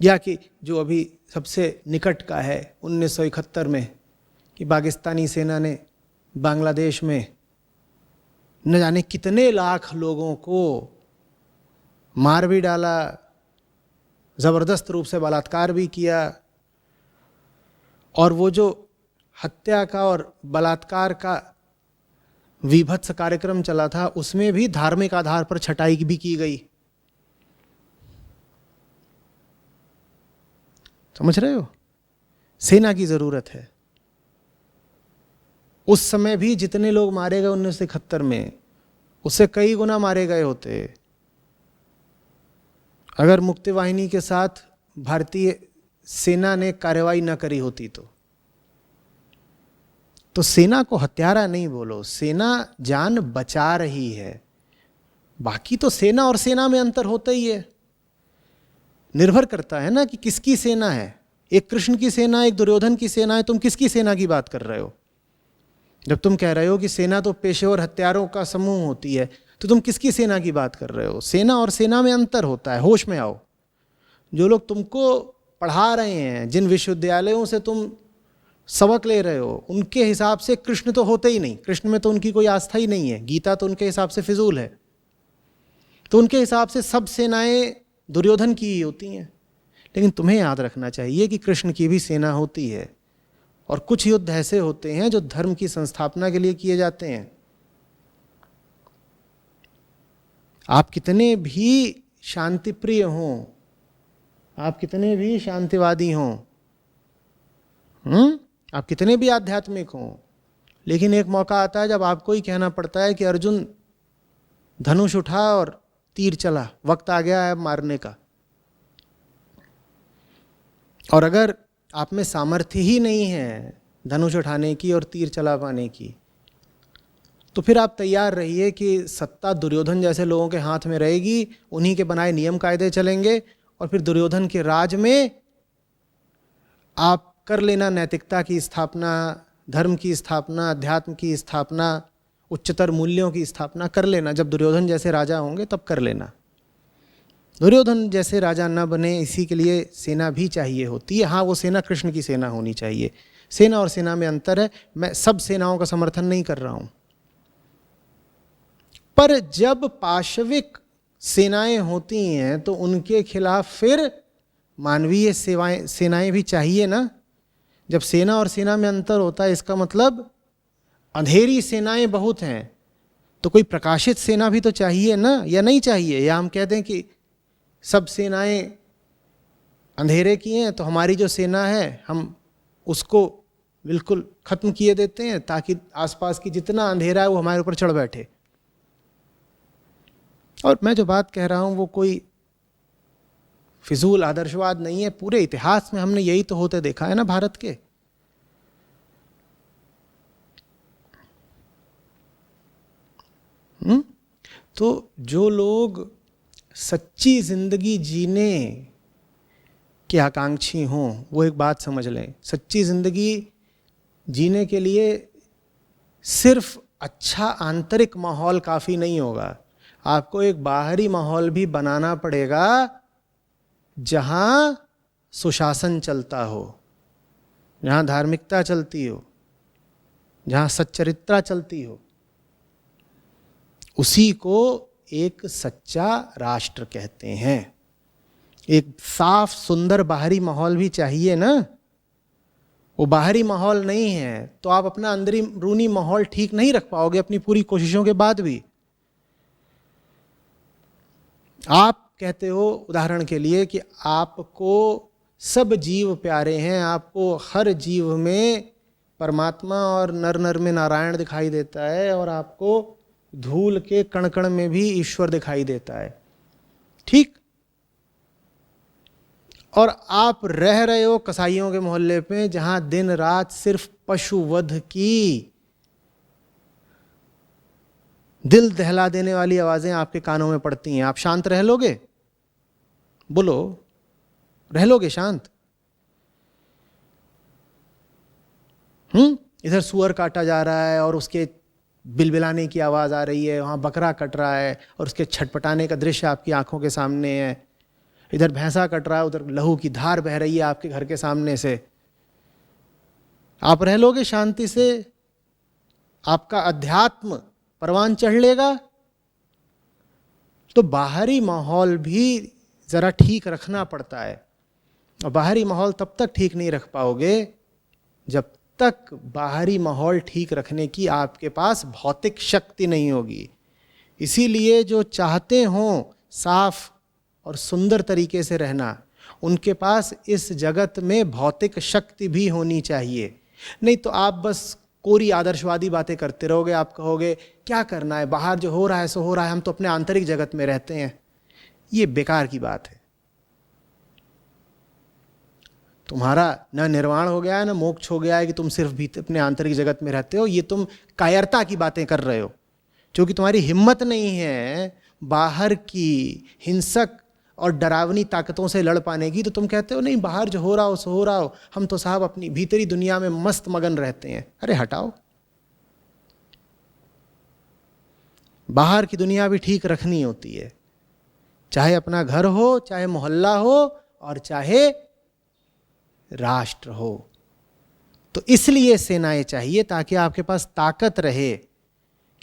या कि जो अभी सबसे निकट का है 1971 में कि पाकिस्तानी सेना ने बांग्लादेश में न जाने कितने लाख लोगों को मार भी डाला, ज़बरदस्त रूप से बलात्कार भी किया। और वो जो हत्या का और बलात्कार का विभत्स कार्यक्रम चला था, उसमें भी धार्मिक आधार पर छटाई भी की गई। समझ रहे हो? सेना की जरूरत है। उस समय भी जितने लोग मारे गए 1971 में, उससे कई गुना मारे गए होते अगर मुक्ति वाहिनी के साथ भारतीय सेना ने कार्रवाई न करी होती। तो सेना को हत्यारा नहीं बोलो, सेना जान बचा रही है। बाकी तो सेना और सेना में अंतर होता ही है। निर्भर करता है ना कि किसकी सेना है। एक कृष्ण की सेना, एक दुर्योधन की सेना है। तुम किसकी सेना की बात कर रहे हो? जब तुम कह रहे हो कि सेना तो पेशेवर हत्यारों का समूह होती है, तो तुम किसकी सेना की बात कर रहे हो? सेना और सेना में अंतर होता है, होश में आओ। जो लोग तुमको पढ़ा रहे हैं, जिन विश्वविद्यालयों से तुम सबक ले रहे हो, उनके हिसाब से कृष्ण तो होते ही नहीं, कृष्ण में तो उनकी कोई आस्था ही नहीं है, गीता तो उनके हिसाब से फिजूल है, तो उनके हिसाब से सब सेनाएं दुर्योधन की ही होती हैं। लेकिन तुम्हें याद रखना चाहिए कि कृष्ण की भी सेना होती है, और कुछ युद्ध ऐसे होते हैं जो धर्म की संस्थापना के लिए किए जाते हैं। आप कितने भी शांति प्रिय हों, आप कितने भी शांतिवादी हों, आप कितने भी आध्यात्मिक हों, लेकिन एक मौका आता है जब आपको ही कहना पड़ता है कि अर्जुन धनुष उठा और तीर चला, वक्त आ गया है मारने का। और अगर आप में सामर्थ्य ही नहीं है धनुष उठाने की और तीर चला पाने की, तो फिर आप तैयार रहिए कि सत्ता दुर्योधन जैसे लोगों के हाथ में रहेगी, उन्हीं के बनाए नियम कायदे चलेंगे, और फिर दुर्योधन के राज में आप कर लेना नैतिकता की स्थापना, धर्म की स्थापना, अध्यात्म की स्थापना, उच्चतर मूल्यों की स्थापना कर लेना। जब दुर्योधन जैसे राजा होंगे तब कर लेना। दुर्योधन जैसे राजा न बने, इसी के लिए सेना भी चाहिए होती है। हाँ, वो सेना कृष्ण की सेना होनी चाहिए। सेना और सेना में अंतर है। मैं सब सेनाओं का समर्थन नहीं कर रहा हूँ, पर जब पाशविक सेनाएं होती हैं तो उनके खिलाफ फिर मानवीय सेनाएं भी चाहिए ना। जब सेना और सेना में अंतर होता है, इसका मतलब अंधेरी सेनाएं बहुत हैं, तो कोई प्रकाशित सेना भी तो चाहिए ना, या नहीं चाहिए? या हम कह दें कि सब सेनाएं अंधेरे की हैं तो हमारी जो सेना है हम उसको बिल्कुल खत्म किए देते हैं, ताकि आसपास की जितना अंधेरा है वो हमारे ऊपर चढ़ बैठे। और मैं जो बात कह रहा हूं वो कोई फिजूल आदर्शवाद नहीं है। पूरे इतिहास में हमने यही तो होते देखा है ना भारत के। तो जो लोग सच्ची जिंदगी जीने के आकांक्षी हों वो एक बात समझ लें, सच्ची जिंदगी जीने के लिए सिर्फ अच्छा आंतरिक माहौल काफ़ी नहीं होगा, आपको एक बाहरी माहौल भी बनाना पड़ेगा जहाँ सुशासन चलता हो, जहाँ धार्मिकता चलती हो, जहाँ सच्चरित्रा चलती हो। उसी को एक सच्चा राष्ट्र कहते हैं। एक साफ सुंदर बाहरी माहौल भी चाहिए ना। वो बाहरी माहौल नहीं है तो आप अपना अंदरूनी माहौल ठीक नहीं रख पाओगे अपनी पूरी कोशिशों के बाद भी। आप कहते हो उदाहरण के लिए कि आपको सब जीव प्यारे हैं, आपको हर जीव में परमात्मा और नर नर में नारायण दिखाई देता है, और आपको धूल के कण कण में भी ईश्वर दिखाई देता है, ठीक। और आप रह रहे हो कसाईयों के मोहल्ले पे, जहां दिन रात सिर्फ पशुवध की दिल दहला देने वाली आवाजें आपके कानों में पड़ती हैं। आप शांत रह लोगे? बोलो, रह लोगे शांत? इधर सुअर काटा जा रहा है और उसके बिलबिलाने की आवाज आ रही है, वहां बकरा कट रहा है और उसके छटपटाने का दृश्य आपकी आंखों के सामने है। इधर भैंसा कट रहा है, उधर लहू की धार बह रही है आपके घर के सामने से। आप रह लोगे शांति से? आपका अध्यात्म परवान चढ़ लेगा? तो बाहरी माहौल भी जरा ठीक रखना पड़ता है। और बाहरी माहौल तब तक ठीक नहीं रख पाओगे जब तक बाहरी माहौल ठीक रखने की आपके पास भौतिक शक्ति नहीं होगी। इसीलिए जो चाहते हों साफ और सुंदर तरीके से रहना, उनके पास इस जगत में भौतिक शक्ति भी होनी चाहिए। नहीं तो आप बस कोरी आदर्शवादी बातें करते रहोगे। आप कहोगे क्या करना है, बाहर जो हो रहा है सो हो रहा है, हम तो अपने आंतरिक जगत में रहते हैं। ये बेकार की बात है। तुम्हारा न निर्वाण हो गया है न मोक्ष हो गया है कि तुम सिर्फ भी अपने आंतरिक जगत में रहते हो। ये तुम कायरता की बातें कर रहे हो, क्योंकि तुम्हारी हिम्मत नहीं है बाहर की हिंसक और डरावनी ताकतों से लड़ पाने की। तो तुम कहते हो नहीं, बाहर जो हो रहा हो सो हो रहा हो, हम तो साहब अपनी भीतरी दुनिया में मस्त मगन रहते हैं। अरे हटाओ, बाहर की दुनिया भी ठीक रखनी होती है, चाहे अपना घर हो, चाहे मोहल्ला हो, और चाहे राष्ट्र हो। तो इसलिए सेनाएं चाहिए ताकि आपके पास ताकत रहे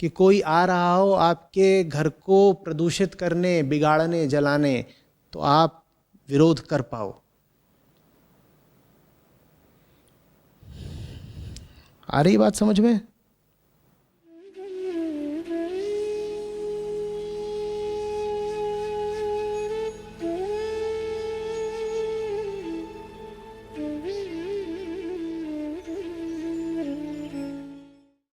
कि कोई आ रहा हो आपके घर को प्रदूषित करने, बिगाड़ने, जलाने, तो आप विरोध कर पाओ। आ रही बात समझ में?